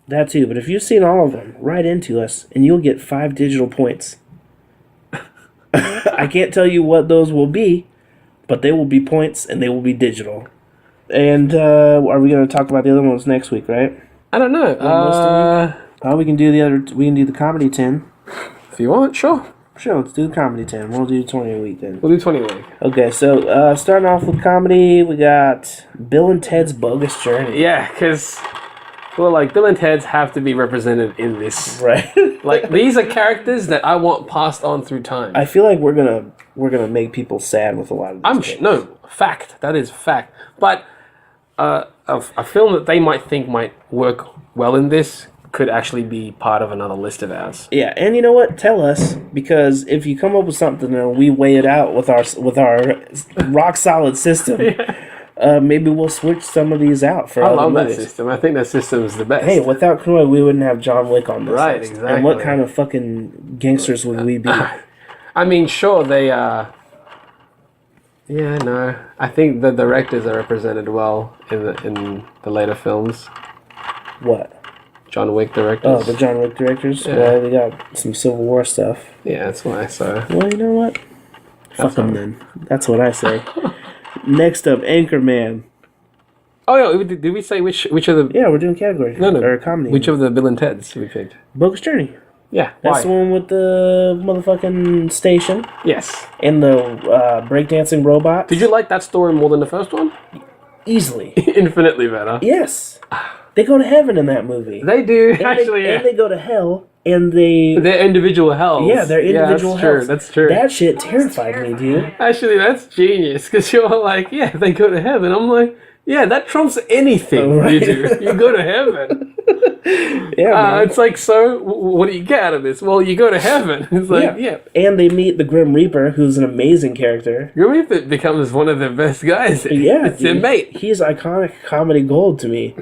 [SPEAKER 2] That too, but if you've seen all of them, write into us, and you'll get 5 digital points. I can't tell you what those will be, but they will be points, and they will be digital. And are we going to talk about the other ones next week, right?
[SPEAKER 3] I don't know.
[SPEAKER 2] We can do the other. We can do the comedy 10.
[SPEAKER 3] If you want, sure.
[SPEAKER 2] Sure, let's do the comedy 10. We'll do 20 a week then.
[SPEAKER 3] We'll do 20 a week.
[SPEAKER 2] Okay, so starting off with comedy, we got Bill and Ted's Bogus Journey.
[SPEAKER 3] Yeah, because Bill and Ted's have to be represented in this.
[SPEAKER 2] Right.
[SPEAKER 3] Like these are characters that I want passed on through time.
[SPEAKER 2] I feel like we're gonna make people sad with a lot of these things.
[SPEAKER 3] No, fact. That is fact. But a film that they might think might work well in this could actually be part of another list of ours.
[SPEAKER 2] Yeah, and you know what? Tell us, because if you come up with something and we weigh it out with our rock solid system, maybe we'll switch some of these out for
[SPEAKER 3] I
[SPEAKER 2] other
[SPEAKER 3] love that
[SPEAKER 2] movies.
[SPEAKER 3] system. I think that system is the best.
[SPEAKER 2] Hey, without Knoy, we wouldn't have John Wick on this
[SPEAKER 3] Right,
[SPEAKER 2] list.
[SPEAKER 3] exactly.
[SPEAKER 2] And what kind of fucking gangsters would we be?
[SPEAKER 3] I mean, sure, they yeah, no. I think the directors are represented well in the later films.
[SPEAKER 2] What?
[SPEAKER 3] John Wick directors.
[SPEAKER 2] Oh, the John Wick directors?
[SPEAKER 3] Yeah.
[SPEAKER 2] Well, they got some Civil War stuff.
[SPEAKER 3] Yeah, that's why. So
[SPEAKER 2] Well, you know what? Fuck them then. That's what I say. Next up, Anchorman.
[SPEAKER 3] oh yeah, did we say which of the
[SPEAKER 2] Yeah, we're doing category.
[SPEAKER 3] no
[SPEAKER 2] Or comedy.
[SPEAKER 3] which of the Bill and Ted's we picked?
[SPEAKER 2] Bogus Journey.
[SPEAKER 3] Yeah,
[SPEAKER 2] That's
[SPEAKER 3] why?
[SPEAKER 2] the one with the motherfucking station
[SPEAKER 3] Yes.
[SPEAKER 2] and the breakdancing robot.
[SPEAKER 3] Did you like that story more than the first one?
[SPEAKER 2] Easily.
[SPEAKER 3] Infinitely better.
[SPEAKER 2] Yes. They go to heaven in that movie.
[SPEAKER 3] They do
[SPEAKER 2] And
[SPEAKER 3] actually.
[SPEAKER 2] and they go to hell, and they...
[SPEAKER 3] Their individual hells.
[SPEAKER 2] Yeah, their individual
[SPEAKER 3] that's true.
[SPEAKER 2] hells.
[SPEAKER 3] That's true.
[SPEAKER 2] That shit terrified me, dude.
[SPEAKER 3] Actually, that's genius because you're like, yeah, they go to heaven. I'm like, yeah, that trumps anything
[SPEAKER 2] Oh, right.
[SPEAKER 3] you do. You go to heaven.
[SPEAKER 2] Yeah, man.
[SPEAKER 3] It's like, so what do you get out of this? Well, you go to heaven. It's like, yeah.
[SPEAKER 2] And they meet the Grim Reaper, who's an amazing character.
[SPEAKER 3] Grim Reaper becomes one of their best guys.
[SPEAKER 2] Yeah,
[SPEAKER 3] It's their mate.
[SPEAKER 2] He's iconic comedy gold to me.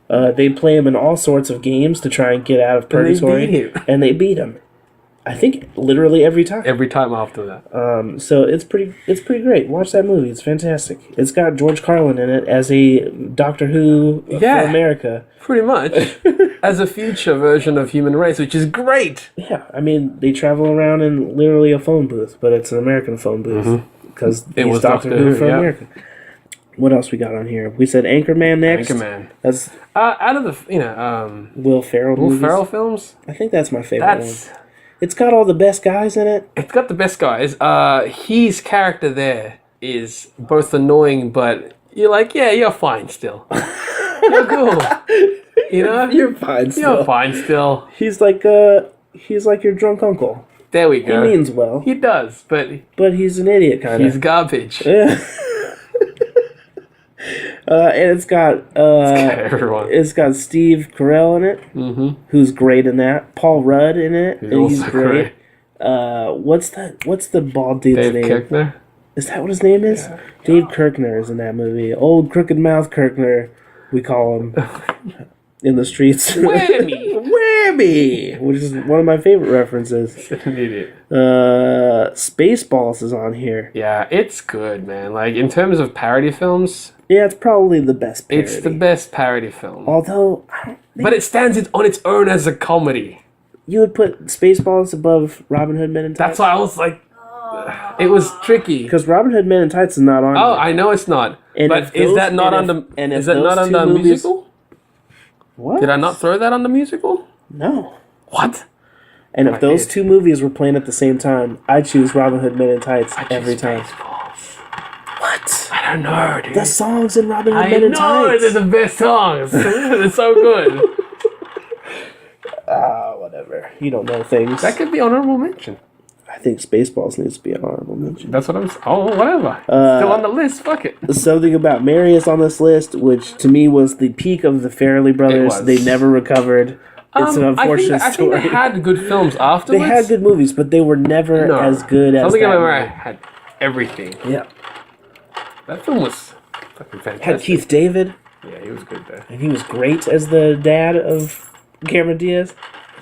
[SPEAKER 2] They play him in all sorts of games to try and get out of purgatory, and they beat him. I think literally every time.
[SPEAKER 3] Every time after that.
[SPEAKER 2] So it's pretty great. Watch that movie. It's fantastic. It's got George Carlin in it as a Doctor Who for America.
[SPEAKER 3] Pretty much. As a future version of human race, which is great.
[SPEAKER 2] Yeah, I mean, they travel around in literally a phone booth, but it's an American phone booth because he's Doctor Who for America. What else we got on here? We said Anchorman next.
[SPEAKER 3] Anchorman.
[SPEAKER 2] That's
[SPEAKER 3] out of the
[SPEAKER 2] Will Ferrell
[SPEAKER 3] films.
[SPEAKER 2] I think that's my favorite one. It's got all the best guys in it.
[SPEAKER 3] It's got the best guys. His character there is both annoying, but you're like, yeah, you're fine still. You're cool. You know,
[SPEAKER 2] You're fine still.
[SPEAKER 3] You're fine still.
[SPEAKER 2] He's like your drunk uncle.
[SPEAKER 3] There we go.
[SPEAKER 2] He means well.
[SPEAKER 3] He does, but
[SPEAKER 2] he's an idiot kind of.
[SPEAKER 3] he's garbage.
[SPEAKER 2] Yeah. And it's got
[SPEAKER 3] everyone.
[SPEAKER 2] It's got Steve Carell in it, who's great in that. Paul Rudd in it, and he's
[SPEAKER 3] also
[SPEAKER 2] great. What's the bald dude's
[SPEAKER 3] Dave
[SPEAKER 2] name?
[SPEAKER 3] Kirkner.
[SPEAKER 2] Is that what his name is?
[SPEAKER 3] Yeah.
[SPEAKER 2] Dave Kirkner is in that movie. Old crooked mouth Kirkner, we call him in the streets.
[SPEAKER 3] Whammy!
[SPEAKER 2] Whammy! Which is one of my favorite references.
[SPEAKER 3] An idiot.
[SPEAKER 2] Spaceballs is on here.
[SPEAKER 3] Yeah, it's good, man. Like, in terms of parody films,
[SPEAKER 2] Yeah, it's probably the best parody.
[SPEAKER 3] it's the best parody film.
[SPEAKER 2] Although,
[SPEAKER 3] But it stands on its own as a comedy.
[SPEAKER 2] you would put Spaceballs above Robin Hood Men in Tights?
[SPEAKER 3] That's why I was like, it was tricky.
[SPEAKER 2] Because Robin Hood Men in Tights is not on
[SPEAKER 3] Oh,
[SPEAKER 2] here.
[SPEAKER 3] I know it's not.
[SPEAKER 2] And
[SPEAKER 3] But
[SPEAKER 2] if
[SPEAKER 3] is
[SPEAKER 2] those-
[SPEAKER 3] that not
[SPEAKER 2] and
[SPEAKER 3] on
[SPEAKER 2] if-
[SPEAKER 3] the?
[SPEAKER 2] and if
[SPEAKER 3] Is that
[SPEAKER 2] those
[SPEAKER 3] not on
[SPEAKER 2] two
[SPEAKER 3] the
[SPEAKER 2] movies-
[SPEAKER 3] musical?
[SPEAKER 2] What?
[SPEAKER 3] Did I not throw that on the musical?
[SPEAKER 2] No.
[SPEAKER 3] What?
[SPEAKER 2] And if
[SPEAKER 3] I
[SPEAKER 2] those
[SPEAKER 3] did.
[SPEAKER 2] two movies were playing at the same time, I'd choose Robin Hood Men in Tights every time.
[SPEAKER 3] Spaceballs.
[SPEAKER 2] What?
[SPEAKER 3] I don't know, dude.
[SPEAKER 2] The songs in Robin Hood
[SPEAKER 3] I
[SPEAKER 2] Men in
[SPEAKER 3] know
[SPEAKER 2] Tights.
[SPEAKER 3] they're the best songs. They're so good.
[SPEAKER 2] Whatever. You don't know things.
[SPEAKER 3] That could be honorable mention.
[SPEAKER 2] I think Spaceballs needs to be an honorable mention.
[SPEAKER 3] That's what I'm. Oh, whatever. Still on the list. Fuck it.
[SPEAKER 2] Something About Mary is on this list, which to me was the peak of the Farrelly brothers.
[SPEAKER 3] was.
[SPEAKER 2] They never recovered. It's an unfortunate
[SPEAKER 3] I
[SPEAKER 2] story.
[SPEAKER 3] think they had good films
[SPEAKER 2] They
[SPEAKER 3] afterwards.
[SPEAKER 2] had good movies, but they were never as good as
[SPEAKER 3] Something
[SPEAKER 2] that
[SPEAKER 3] About Mary
[SPEAKER 2] movie.
[SPEAKER 3] had everything.
[SPEAKER 2] Yeah.
[SPEAKER 3] That film was fucking fantastic.
[SPEAKER 2] Had Keith David,
[SPEAKER 3] Yeah, he was good there.
[SPEAKER 2] and he was great as the dad of Cameron Diaz.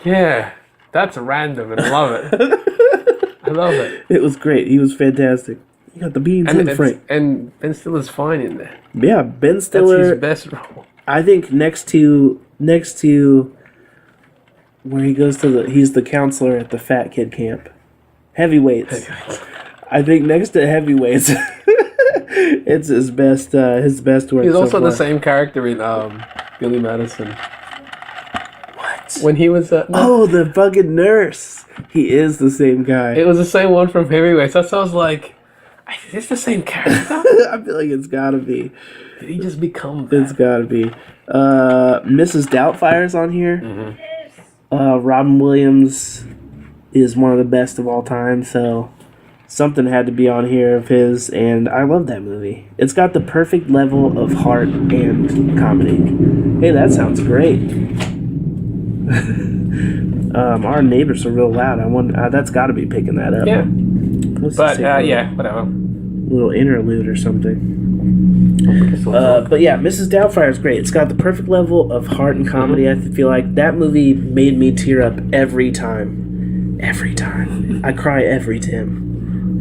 [SPEAKER 3] Yeah, that's random, and I love it. I love it.
[SPEAKER 2] It was great. He was fantastic. You got the beans in Frank.
[SPEAKER 3] And Ben Stiller's fine in there.
[SPEAKER 2] Yeah, Ben
[SPEAKER 3] That's
[SPEAKER 2] Stiller.
[SPEAKER 3] his best role.
[SPEAKER 2] I think next to where he goes to he's the counselor at the fat kid camp. Heavyweights. I think next to Heavyweights, it's his best work.
[SPEAKER 3] He's
[SPEAKER 2] so
[SPEAKER 3] also
[SPEAKER 2] far.
[SPEAKER 3] the same character in Billy Madison.
[SPEAKER 2] What?
[SPEAKER 3] When he was
[SPEAKER 2] Oh, the fucking nurse. He is the same guy.
[SPEAKER 3] it was the same one from Heavyweights. That's why I was like, is this the same character?
[SPEAKER 2] I feel like it's gotta be.
[SPEAKER 3] Did he just become that?
[SPEAKER 2] It's gotta be. Mrs. Doubtfire's on here.
[SPEAKER 3] Mm-hmm.
[SPEAKER 2] Robin Williams is one of the best of all time, so something had to be on here of his, and I love that movie. It's got the perfect level of heart and comedy. Hey, that sounds great. Our neighbors are real loud. I wonder that's got to be picking that up.
[SPEAKER 3] Yeah.
[SPEAKER 2] Let's
[SPEAKER 3] But
[SPEAKER 2] just take a
[SPEAKER 3] yeah, whatever.
[SPEAKER 2] little interlude or something. But yeah, Mrs. Doubtfire is great. It's got the perfect level of heart and comedy. I feel like that movie made me tear up every time. Every time. I cry every Tim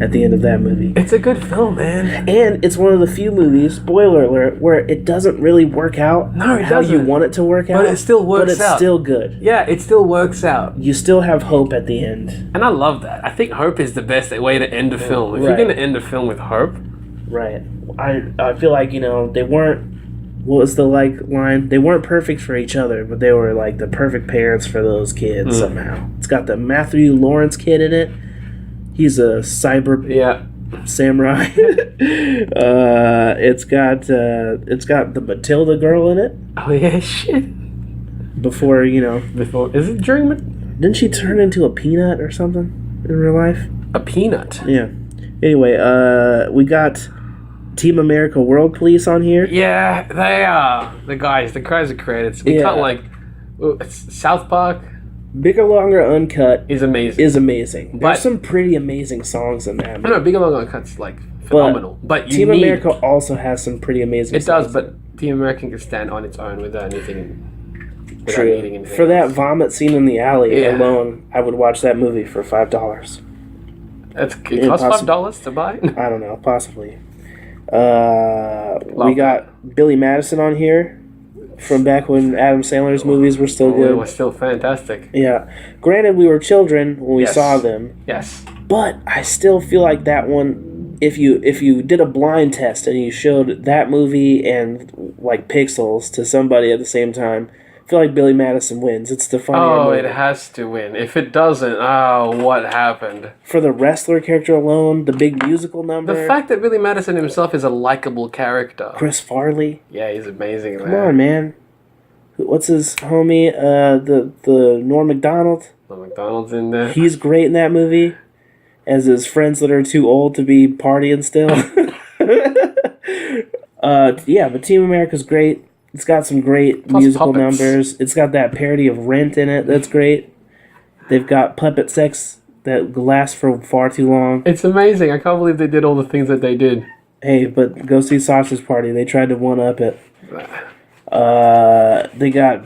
[SPEAKER 2] at the end of that movie.
[SPEAKER 3] It's a good film, man.
[SPEAKER 2] And it's one of the few movies, spoiler alert, where it doesn't really work out
[SPEAKER 3] No, it
[SPEAKER 2] how you
[SPEAKER 3] doesn't.
[SPEAKER 2] want it to work out.
[SPEAKER 3] But it still works
[SPEAKER 2] But it's
[SPEAKER 3] out.
[SPEAKER 2] still good.
[SPEAKER 3] Yeah, it still works out.
[SPEAKER 2] You still have hope at the end.
[SPEAKER 3] And I love that. I think hope is the best way to end a film. If
[SPEAKER 2] Right.
[SPEAKER 3] you're going to end a film with hope,
[SPEAKER 2] Right. I feel like, they weren't, what was the line? They weren't perfect for each other, but they were like the perfect parents for those kids somehow. It's got the Matthew Lawrence kid in it. He's a cyber
[SPEAKER 3] yeah.
[SPEAKER 2] samurai. It's got the Matilda girl in it.
[SPEAKER 3] Oh yeah, shit.
[SPEAKER 2] Before,
[SPEAKER 3] Before is it during
[SPEAKER 2] didn't she turn into a peanut or something in real life?
[SPEAKER 3] a peanut?
[SPEAKER 2] Yeah. Anyway, we got Team America World Police on here.
[SPEAKER 3] Yeah, they are the guys. The guys are credits. We
[SPEAKER 2] Yeah.
[SPEAKER 3] can't South Park
[SPEAKER 2] Bigger, Longer, Uncut
[SPEAKER 3] is amazing.
[SPEAKER 2] There's
[SPEAKER 3] But-
[SPEAKER 2] some pretty amazing songs in that.
[SPEAKER 3] I know Big and Long Uncut's like phenomenal, but you
[SPEAKER 2] Team
[SPEAKER 3] need,
[SPEAKER 2] America also has some pretty amazing.
[SPEAKER 3] It does,
[SPEAKER 2] songs.
[SPEAKER 3] but Team America can stand on its own without anything. Without
[SPEAKER 2] True.
[SPEAKER 3] needing anything
[SPEAKER 2] For that
[SPEAKER 3] else.
[SPEAKER 2] vomit scene in the alley
[SPEAKER 3] Yeah.
[SPEAKER 2] alone, I would watch that movie for $5.
[SPEAKER 3] It costs $5 to buy.
[SPEAKER 2] I don't know, possibly. We got Billy Madison on here from back when Adam Sandler's movies were still
[SPEAKER 3] It
[SPEAKER 2] good.
[SPEAKER 3] was still fantastic.
[SPEAKER 2] Yeah. Granted, we were children when we
[SPEAKER 3] Yes.
[SPEAKER 2] saw them,
[SPEAKER 3] Yes.
[SPEAKER 2] but I still feel like that one. If you did a blind test and you showed that movie and like Pixels to somebody at the same time, I feel like Billy Madison wins. It's the funnier
[SPEAKER 3] Oh,
[SPEAKER 2] movie.
[SPEAKER 3] it has to win. If it doesn't, what happened?
[SPEAKER 2] For the wrestler character alone, the big musical number.
[SPEAKER 3] The fact that Billy Madison himself is a likable character.
[SPEAKER 2] Chris Farley.
[SPEAKER 3] Yeah, he's amazing.
[SPEAKER 2] Come on, man. What's his homie? The Norm Macdonald.
[SPEAKER 3] The McDonald's in there.
[SPEAKER 2] He's great in that movie. As his friends that are too old to be partying still. Yeah, but Team America's great. It's got some great
[SPEAKER 3] Plus
[SPEAKER 2] musical
[SPEAKER 3] puppets.
[SPEAKER 2] numbers. It's got that parody of Rent in it. That's great. They've got puppet sex that lasts for far too long.
[SPEAKER 3] It's amazing. I can't believe they did all the things that they did.
[SPEAKER 2] Hey, but go see Sausage Party. They tried to one up it. They got,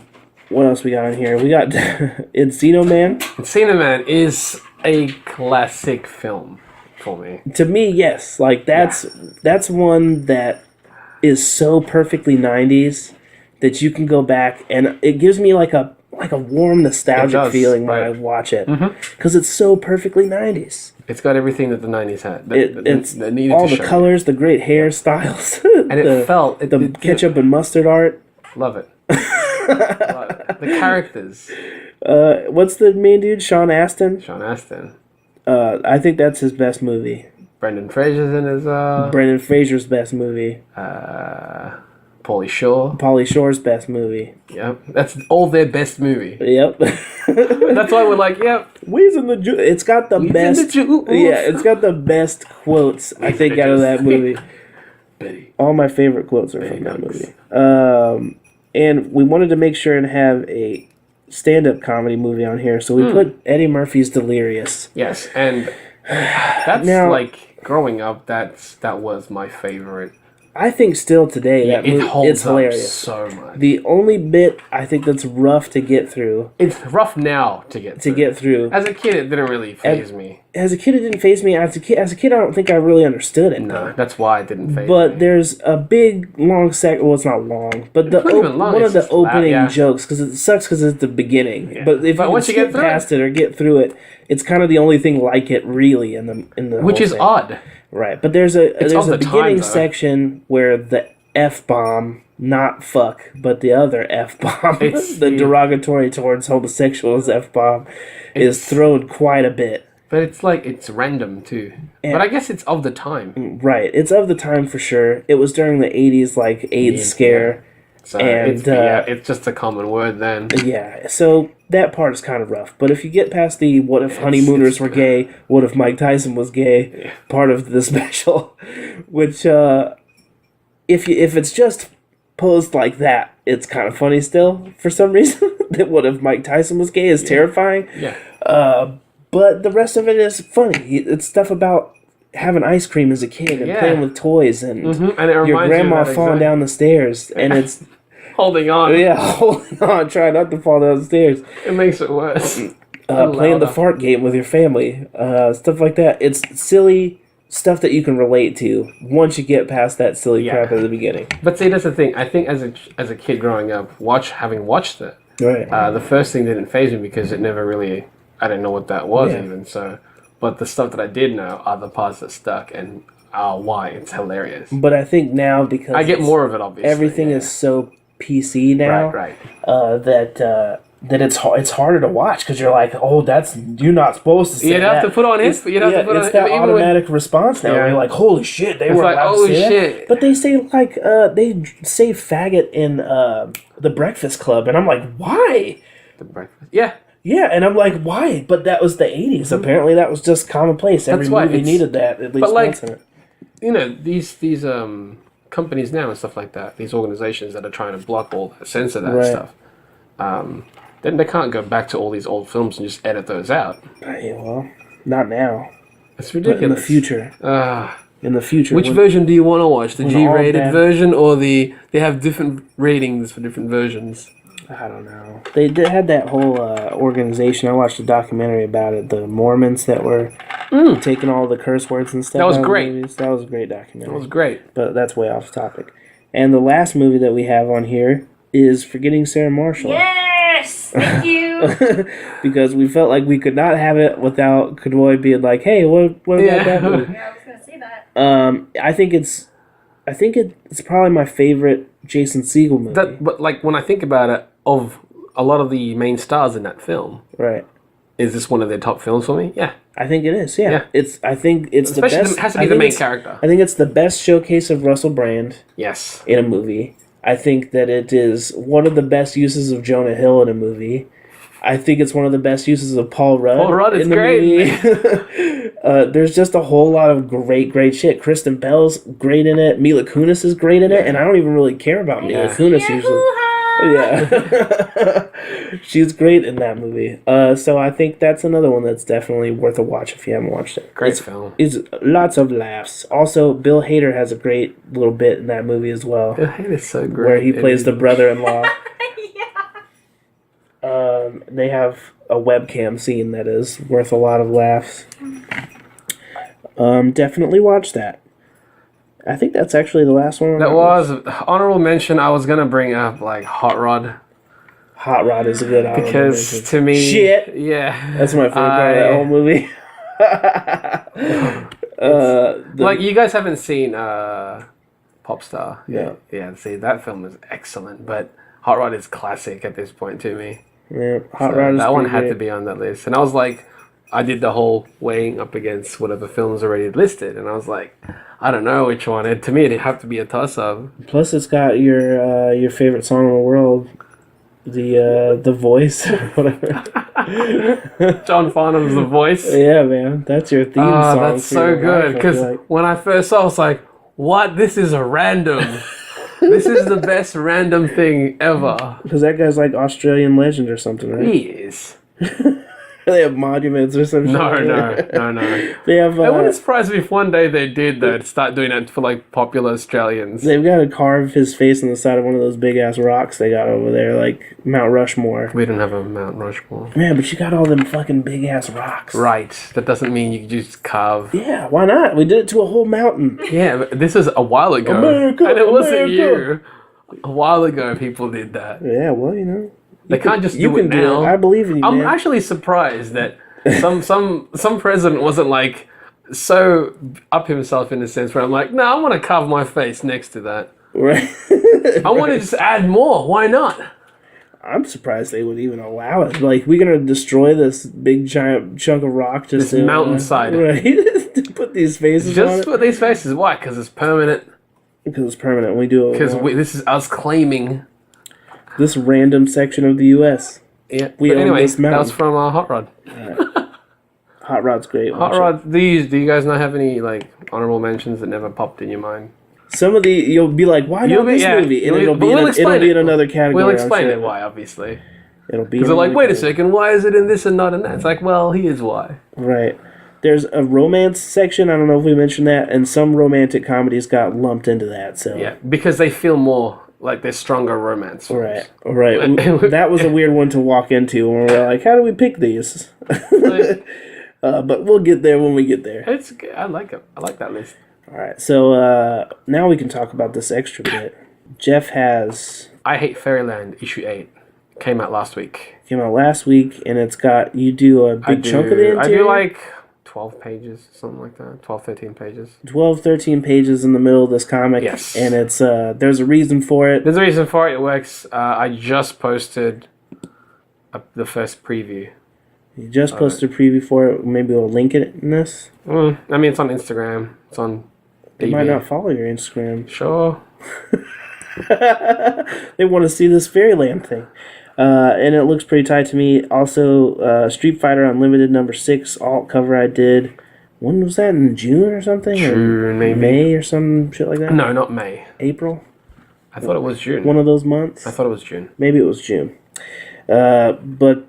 [SPEAKER 2] what else we got on here? We got Encino Man.
[SPEAKER 3] Encino Man is a classic film for me.
[SPEAKER 2] To me, yes. Like that's one that is so perfectly 90s that you can go back and it gives me like a warm nostalgic
[SPEAKER 3] does,
[SPEAKER 2] feeling when
[SPEAKER 3] right.
[SPEAKER 2] I watch it because it's so perfectly 90s.
[SPEAKER 3] It's got everything that the 90s had.
[SPEAKER 2] It's
[SPEAKER 3] that needed
[SPEAKER 2] all
[SPEAKER 3] to
[SPEAKER 2] the
[SPEAKER 3] show.
[SPEAKER 2] colors, the great hairstyles,
[SPEAKER 3] And it felt...
[SPEAKER 2] the ketchup and mustard art.
[SPEAKER 3] Love it. Love it. The characters.
[SPEAKER 2] What's the main dude? Sean Astin.
[SPEAKER 3] Sean Astin.
[SPEAKER 2] I think that's his best movie.
[SPEAKER 3] Brendan Fraser's in his...
[SPEAKER 2] Brendan Fraser's best movie.
[SPEAKER 3] Pauly Shore.
[SPEAKER 2] Pauly Shore's best movie.
[SPEAKER 3] Yep. That's all their best movie.
[SPEAKER 2] Yep.
[SPEAKER 3] That's why we're like, yep.
[SPEAKER 2] We's in the Ju-. It's got the
[SPEAKER 3] We's in
[SPEAKER 2] best.
[SPEAKER 3] the Ju-.
[SPEAKER 2] Yeah, it's got the best quotes I think out of that movie.
[SPEAKER 3] Betty.
[SPEAKER 2] All my favorite quotes are from that movie. And we wanted to make sure and have a stand-up comedy movie on here, so we put Eddie Murphy's Delirious.
[SPEAKER 3] Yes, and that's
[SPEAKER 2] Now-
[SPEAKER 3] like growing up. That was my favorite.
[SPEAKER 2] I think still today that
[SPEAKER 3] It
[SPEAKER 2] movie
[SPEAKER 3] holds
[SPEAKER 2] it's hilarious.
[SPEAKER 3] up so much.
[SPEAKER 2] The only bit I think that's rough to get through.
[SPEAKER 3] It's rough now to get through. As a kid, it didn't really faze me.
[SPEAKER 2] As a kid, it didn't faze me. As a kid, I don't think I really understood it.
[SPEAKER 3] No, that's why it didn't faze
[SPEAKER 2] But
[SPEAKER 3] me.
[SPEAKER 2] there's a big long well, it's not long, but the
[SPEAKER 3] It's not even long,
[SPEAKER 2] one
[SPEAKER 3] it's
[SPEAKER 2] of the
[SPEAKER 3] just loud,
[SPEAKER 2] opening
[SPEAKER 3] yeah.
[SPEAKER 2] jokes because it sucks because it's the beginning.
[SPEAKER 3] Yeah.
[SPEAKER 2] But if
[SPEAKER 3] But
[SPEAKER 2] you
[SPEAKER 3] once you
[SPEAKER 2] skip
[SPEAKER 3] get through
[SPEAKER 2] past it or get through it, it's kind of the only thing like it really in the
[SPEAKER 3] Which
[SPEAKER 2] whole
[SPEAKER 3] is
[SPEAKER 2] thing.
[SPEAKER 3] odd.
[SPEAKER 2] Right? But there's a
[SPEAKER 3] of the
[SPEAKER 2] beginning
[SPEAKER 3] time, though.
[SPEAKER 2] section where the F-bomb, not fuck, but the other F-bomb,
[SPEAKER 3] It's
[SPEAKER 2] the
[SPEAKER 3] the-
[SPEAKER 2] derogatory towards homosexuals F-bomb, is thrown quite a bit.
[SPEAKER 3] But it's like, it's random too. But I guess it's of the time.
[SPEAKER 2] Right. It's of the time for sure. It was during the 80s, like, AIDS
[SPEAKER 3] Yeah.
[SPEAKER 2] scare.
[SPEAKER 3] So
[SPEAKER 2] And,
[SPEAKER 3] it's just a common word then.
[SPEAKER 2] Yeah, so that part is kind of rough. But if you get past the what if honeymooners were gay, what if Mike Tyson was gay part of the special, which, if it's just posed like that, it's kind of funny still, for some reason. That what if Mike Tyson was gay is terrifying.
[SPEAKER 3] Yeah.
[SPEAKER 2] But the rest of it is funny. It's stuff about having ice cream as a kid and
[SPEAKER 3] Yeah.
[SPEAKER 2] playing with toys and,
[SPEAKER 3] And it
[SPEAKER 2] your
[SPEAKER 3] reminds you
[SPEAKER 2] grandma
[SPEAKER 3] of that
[SPEAKER 2] falling
[SPEAKER 3] exact-
[SPEAKER 2] down the stairs. And it's,
[SPEAKER 3] Holding on.
[SPEAKER 2] yeah, holding on, trying not to fall down the stairs.
[SPEAKER 3] It makes it worse.
[SPEAKER 2] Playing the
[SPEAKER 3] Louder.
[SPEAKER 2] fart game with your family. Stuff like that. It's silly stuff that you can relate to once you get past that silly
[SPEAKER 3] Yeah.
[SPEAKER 2] crap at the beginning.
[SPEAKER 3] But see, that's the thing. I think as a kid growing up, having watched it,
[SPEAKER 2] Right.
[SPEAKER 3] the first thing didn't faze me because it never really... I didn't know what that was
[SPEAKER 2] Yeah.
[SPEAKER 3] even. So, but the stuff that I did know are the parts that stuck and why it's hilarious.
[SPEAKER 2] But I think now because
[SPEAKER 3] I get more of it, obviously.
[SPEAKER 2] everything is so PC now.
[SPEAKER 3] Right.
[SPEAKER 2] That it's harder to watch because you're like, oh, you're not supposed to say
[SPEAKER 3] You'd have
[SPEAKER 2] that.
[SPEAKER 3] to put on his. You'd have to put on.
[SPEAKER 2] It's that
[SPEAKER 3] even when-
[SPEAKER 2] automatic response now.
[SPEAKER 3] Yeah.
[SPEAKER 2] Where you're like, holy shit, they
[SPEAKER 3] It's
[SPEAKER 2] were
[SPEAKER 3] like,
[SPEAKER 2] allowed to
[SPEAKER 3] holy
[SPEAKER 2] say that.
[SPEAKER 3] shit.
[SPEAKER 2] But they say like they say faggot in the Breakfast Club, and I'm like, why?
[SPEAKER 3] The breakfast. Yeah.
[SPEAKER 2] Yeah, and I'm like, why? But that was the 80s. Apparently, that was just commonplace. Every
[SPEAKER 3] why
[SPEAKER 2] movie
[SPEAKER 3] it's-
[SPEAKER 2] needed that at least
[SPEAKER 3] but, like,
[SPEAKER 2] once in it.
[SPEAKER 3] You know, these companies now and stuff like that, these organizations that are trying to block all that, censor that
[SPEAKER 2] Right.
[SPEAKER 3] stuff, then they can't go back to all these old films and just edit those out.
[SPEAKER 2] Well, not now.
[SPEAKER 3] It's ridiculous.
[SPEAKER 2] But in the future. In the future.
[SPEAKER 3] Which version do you want to watch? The G-rated
[SPEAKER 2] bad...
[SPEAKER 3] version or they have different ratings for different versions?
[SPEAKER 2] I don't know. They had that whole organization. I watched a documentary about it. The Mormons that were taking all the curse words and stuff.
[SPEAKER 3] That was great.
[SPEAKER 2] Movies. That was a great documentary.
[SPEAKER 3] That was great.
[SPEAKER 2] But that's way off topic. And the last movie that we have on here is Forgetting Sarah Marshall.
[SPEAKER 4] Yes! Thank you!
[SPEAKER 2] Because we felt like we could not have it without Kadoy being like, hey, what about that movie?
[SPEAKER 4] Yeah, I was going to say that.
[SPEAKER 2] I think it's probably my favorite Jason Segel movie.
[SPEAKER 3] But like when I think about it, of a lot of the main stars in that film,
[SPEAKER 2] right?
[SPEAKER 3] Is this one of their top films for me? Yeah,
[SPEAKER 2] I think it is. Yeah, I think it's
[SPEAKER 3] especially
[SPEAKER 2] the best.
[SPEAKER 3] It has to be the main character.
[SPEAKER 2] I think it's the best showcase of Russell Brand.
[SPEAKER 3] Yes,
[SPEAKER 2] in a movie. I think that it is one of the best uses of Jonah Hill in a movie. I think it's one of the best uses of Paul Rudd.
[SPEAKER 3] Paul Rudd is
[SPEAKER 2] in the
[SPEAKER 3] great.
[SPEAKER 2] Movie. There's just a whole lot of great shit. Kristen Bell's great in it. Mila Kunis is great in it, and I don't even really care about Mila Kunis usually. Yeah, she's great in that movie. So I think that's another one that's definitely worth a watch if you haven't watched it.
[SPEAKER 3] Great film.
[SPEAKER 2] It's lots of laughs. Also, Bill Hader has a great little bit in that movie as well.
[SPEAKER 3] Bill Hader's so great.
[SPEAKER 2] Where he plays the brother-in-law. They have a webcam scene that is worth a lot of laughs. Definitely watch that. I think that's actually the last one.
[SPEAKER 3] That was honorable mention. I was gonna bring up like Hot Rod.
[SPEAKER 2] Hot Rod is a good honorable
[SPEAKER 3] because
[SPEAKER 2] mention.
[SPEAKER 3] To me,
[SPEAKER 2] shit,
[SPEAKER 3] yeah,
[SPEAKER 2] that's my favorite part of that whole movie.
[SPEAKER 3] Like you guys haven't seen Popstar.
[SPEAKER 2] Yeah.
[SPEAKER 3] See, that film is excellent, but Hot Rod is classic at this point to me.
[SPEAKER 2] Yeah, Hot Rod is
[SPEAKER 3] that one had
[SPEAKER 2] great.
[SPEAKER 3] to be on that list, and I was like, I did the whole weighing up against whatever films already listed, and I was like, I don't know which one. To me, it'd have to be a toss-up.
[SPEAKER 2] Plus, it's got your favorite song in the world, the Voice, whatever.
[SPEAKER 3] John Farnham's The Voice.
[SPEAKER 2] Yeah, man, that's your theme song.
[SPEAKER 3] That's so good. Because when I first saw it, I was like, what? This is a random. This is the best random thing ever.
[SPEAKER 2] Because that guy's like Australian legend or something, right?
[SPEAKER 3] He is.
[SPEAKER 2] They have monuments or something.
[SPEAKER 3] No.
[SPEAKER 2] They have.
[SPEAKER 3] It wouldn't surprise me if one day they did though. Start doing that for like popular Australians.
[SPEAKER 2] They've got to carve his face on the side of one of those big ass rocks they got over there, like Mount Rushmore.
[SPEAKER 3] We don't have a Mount Rushmore.
[SPEAKER 2] Yeah, but you got all them fucking big ass rocks.
[SPEAKER 3] Right. That doesn't mean you can just carve.
[SPEAKER 2] Yeah, why not? We did it to a whole mountain.
[SPEAKER 3] Yeah, but this was a while ago.
[SPEAKER 2] America,
[SPEAKER 3] and it wasn't
[SPEAKER 2] America.
[SPEAKER 3] you. A while ago, people did that.
[SPEAKER 2] Yeah, well, you know.
[SPEAKER 3] They can't just do it now.
[SPEAKER 2] I believe in you,
[SPEAKER 3] I'm
[SPEAKER 2] man.
[SPEAKER 3] actually surprised that some president wasn't like so up himself in a sense where I'm like, no, I want to carve my face next to that.
[SPEAKER 2] Right.
[SPEAKER 3] I want to just add more. Why not?
[SPEAKER 2] I'm surprised they would even allow it. Like, we're gonna destroy this big giant chunk of rock just
[SPEAKER 3] this mountainside,
[SPEAKER 2] right? To put these faces on it.
[SPEAKER 3] Just put these faces. Why? Because it's permanent.
[SPEAKER 2] Because it's permanent. We do it.
[SPEAKER 3] Because this is us claiming
[SPEAKER 2] this random section of the U.S.
[SPEAKER 3] Yeah.
[SPEAKER 2] We own
[SPEAKER 3] anyway,
[SPEAKER 2] this mountain.
[SPEAKER 3] that was from Hot Rod.
[SPEAKER 2] Hot Rod's great.
[SPEAKER 3] Hot Rod. Do you guys not have any like honorable mentions that never popped in your mind?
[SPEAKER 2] Some of the you'll be like, why not this movie? And it'll be in another category.
[SPEAKER 3] We'll explain it why, obviously.
[SPEAKER 2] It'll be
[SPEAKER 3] because they're like, wait a second, why is it in this and not in that? It's like, well, here's why.
[SPEAKER 2] Right. There's a romance section. I don't know if we mentioned that, and some romantic comedies got lumped into that. So
[SPEAKER 3] yeah, because they feel more like they're stronger romance films.
[SPEAKER 2] Right. That was a weird one to walk into when we're like, how do we pick these? But we'll get there when we get there.
[SPEAKER 3] It's good. I like it. I like that list.
[SPEAKER 2] All right. So now we can talk about this extra bit. Jeff has
[SPEAKER 3] I Hate Fairyland issue 8. Came out last week.
[SPEAKER 2] Came out last week, and it's got you do a big chunk of the interior.
[SPEAKER 3] I do like 12 pages, something like that. 12, 13 pages.
[SPEAKER 2] 12, 13 pages in the middle of this comic.
[SPEAKER 3] Yes.
[SPEAKER 2] And it's there's a reason for it.
[SPEAKER 3] There's a reason for it. It works. I just posted the first preview.
[SPEAKER 2] You just posted a preview for it. Maybe we'll link it in this.
[SPEAKER 3] I mean, it's on Instagram. It's on
[SPEAKER 2] They
[SPEAKER 3] DV.
[SPEAKER 2] might not follow your Instagram.
[SPEAKER 3] Sure.
[SPEAKER 2] They want to see this Fairyland thing. And it looks pretty tight to me. Also, Street Fighter Unlimited #6 alt cover I did. When was that? In June or something?
[SPEAKER 3] June, maybe.
[SPEAKER 2] May or some shit like that?
[SPEAKER 3] No, not May.
[SPEAKER 2] April?
[SPEAKER 3] I thought it was June.
[SPEAKER 2] One of those months?
[SPEAKER 3] I thought it was June.
[SPEAKER 2] Maybe it was June. But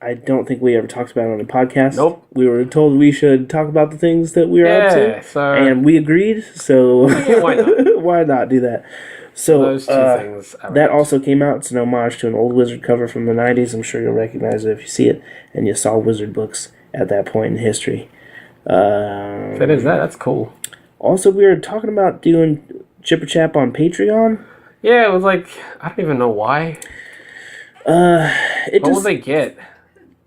[SPEAKER 2] I don't think we ever talked about it on the podcast.
[SPEAKER 3] Nope.
[SPEAKER 2] We were told we should talk about the things that we were up to.
[SPEAKER 3] So
[SPEAKER 2] and we agreed, so
[SPEAKER 3] why not?
[SPEAKER 2] Why not do that? So
[SPEAKER 3] those two things.
[SPEAKER 2] That also came out. It's an homage to an old Wizard cover from the 90s. I'm sure you'll recognize it if you see it. And you saw Wizard books at that point in history.
[SPEAKER 3] That is that. That's cool.
[SPEAKER 2] Also, we were talking about doing Chipper Chap on Patreon.
[SPEAKER 3] Yeah, it was like, I don't even know why. What will they get?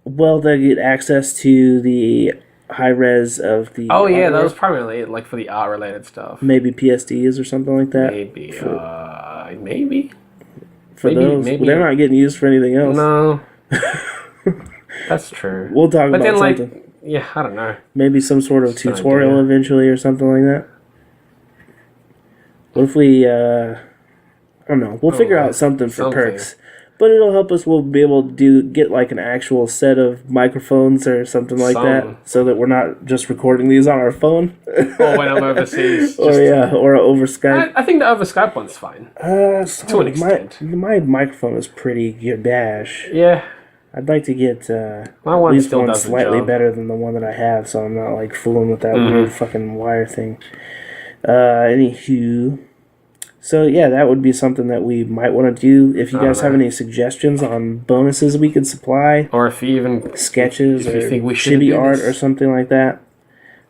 [SPEAKER 2] Well, they get access to the high res of the.
[SPEAKER 3] Oh yeah, that was primarily like for the art related stuff.
[SPEAKER 2] Maybe PSDs or something like that.
[SPEAKER 3] Maybe,
[SPEAKER 2] For those,
[SPEAKER 3] maybe
[SPEAKER 2] they're not getting used for anything else.
[SPEAKER 3] No, that's true.
[SPEAKER 2] We'll talk
[SPEAKER 3] but
[SPEAKER 2] about
[SPEAKER 3] then,
[SPEAKER 2] something.
[SPEAKER 3] Yeah, I don't know.
[SPEAKER 2] Maybe some sort of
[SPEAKER 3] Just an
[SPEAKER 2] tutorial
[SPEAKER 3] idea.
[SPEAKER 2] eventually or something like that. What if we? I don't know. We'll figure out something for perks. But it'll help us. We'll be able to get like an actual set of microphones or something like that, so that we're not just recording these on our phone.
[SPEAKER 3] Or when I'm overseas.
[SPEAKER 2] or over Skype.
[SPEAKER 3] I think the over Skype one's fine. To an extent.
[SPEAKER 2] My microphone is pretty gabash.
[SPEAKER 3] Yeah.
[SPEAKER 2] I'd like to get
[SPEAKER 3] My one
[SPEAKER 2] at least
[SPEAKER 3] still
[SPEAKER 2] one
[SPEAKER 3] does the
[SPEAKER 2] slightly
[SPEAKER 3] job.
[SPEAKER 2] better than the one that I have, so I'm not like fooling with that weird fucking wire thing. Anywho. So yeah, that would be something that we might want to do. If you guys have any suggestions on bonuses we could supply,
[SPEAKER 3] or if you even
[SPEAKER 2] sketches
[SPEAKER 3] if
[SPEAKER 2] or
[SPEAKER 3] you think we should
[SPEAKER 2] chibi
[SPEAKER 3] do
[SPEAKER 2] art
[SPEAKER 3] this.
[SPEAKER 2] or something like that.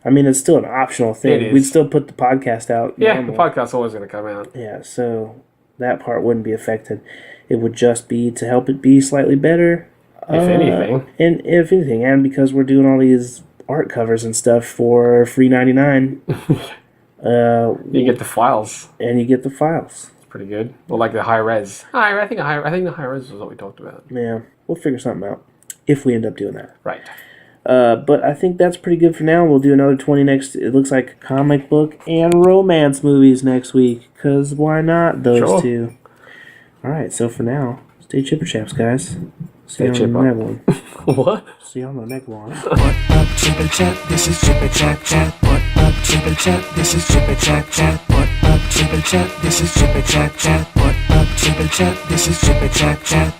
[SPEAKER 2] I mean, it's still an optional
[SPEAKER 3] It
[SPEAKER 2] thing.
[SPEAKER 3] is.
[SPEAKER 2] We'd still put the podcast out.
[SPEAKER 3] Yeah,
[SPEAKER 2] normal.
[SPEAKER 3] the podcast's always going to come out.
[SPEAKER 2] Yeah, so that part wouldn't be affected. It would just be to help it be slightly better.
[SPEAKER 3] If anything.
[SPEAKER 2] And if anything, and because we're doing all these art covers and stuff for free 99,
[SPEAKER 3] You get the files.
[SPEAKER 2] and you get the files.
[SPEAKER 3] Pretty good. Or like the high res. I think the high res was what we talked about.
[SPEAKER 2] Yeah, we'll figure something out if we end up doing that.
[SPEAKER 3] Right.
[SPEAKER 2] But I think that's pretty good for now. We'll do another 20 next. It looks like comic book and romance movies next week. Because why not those two? All right, so for now, stay chipper chaps, guys. See you on the next one.
[SPEAKER 3] What?
[SPEAKER 2] See you on the next one.
[SPEAKER 1] What up, Chipper Chat? This is Chipper Chap Chat. What up, Chipper Chat? This is Chipper Chap Chat. What up, Chipper Chat? This is Chipper Chap Chat. What up, Chipper Chat? This is Chipper Chap Chat.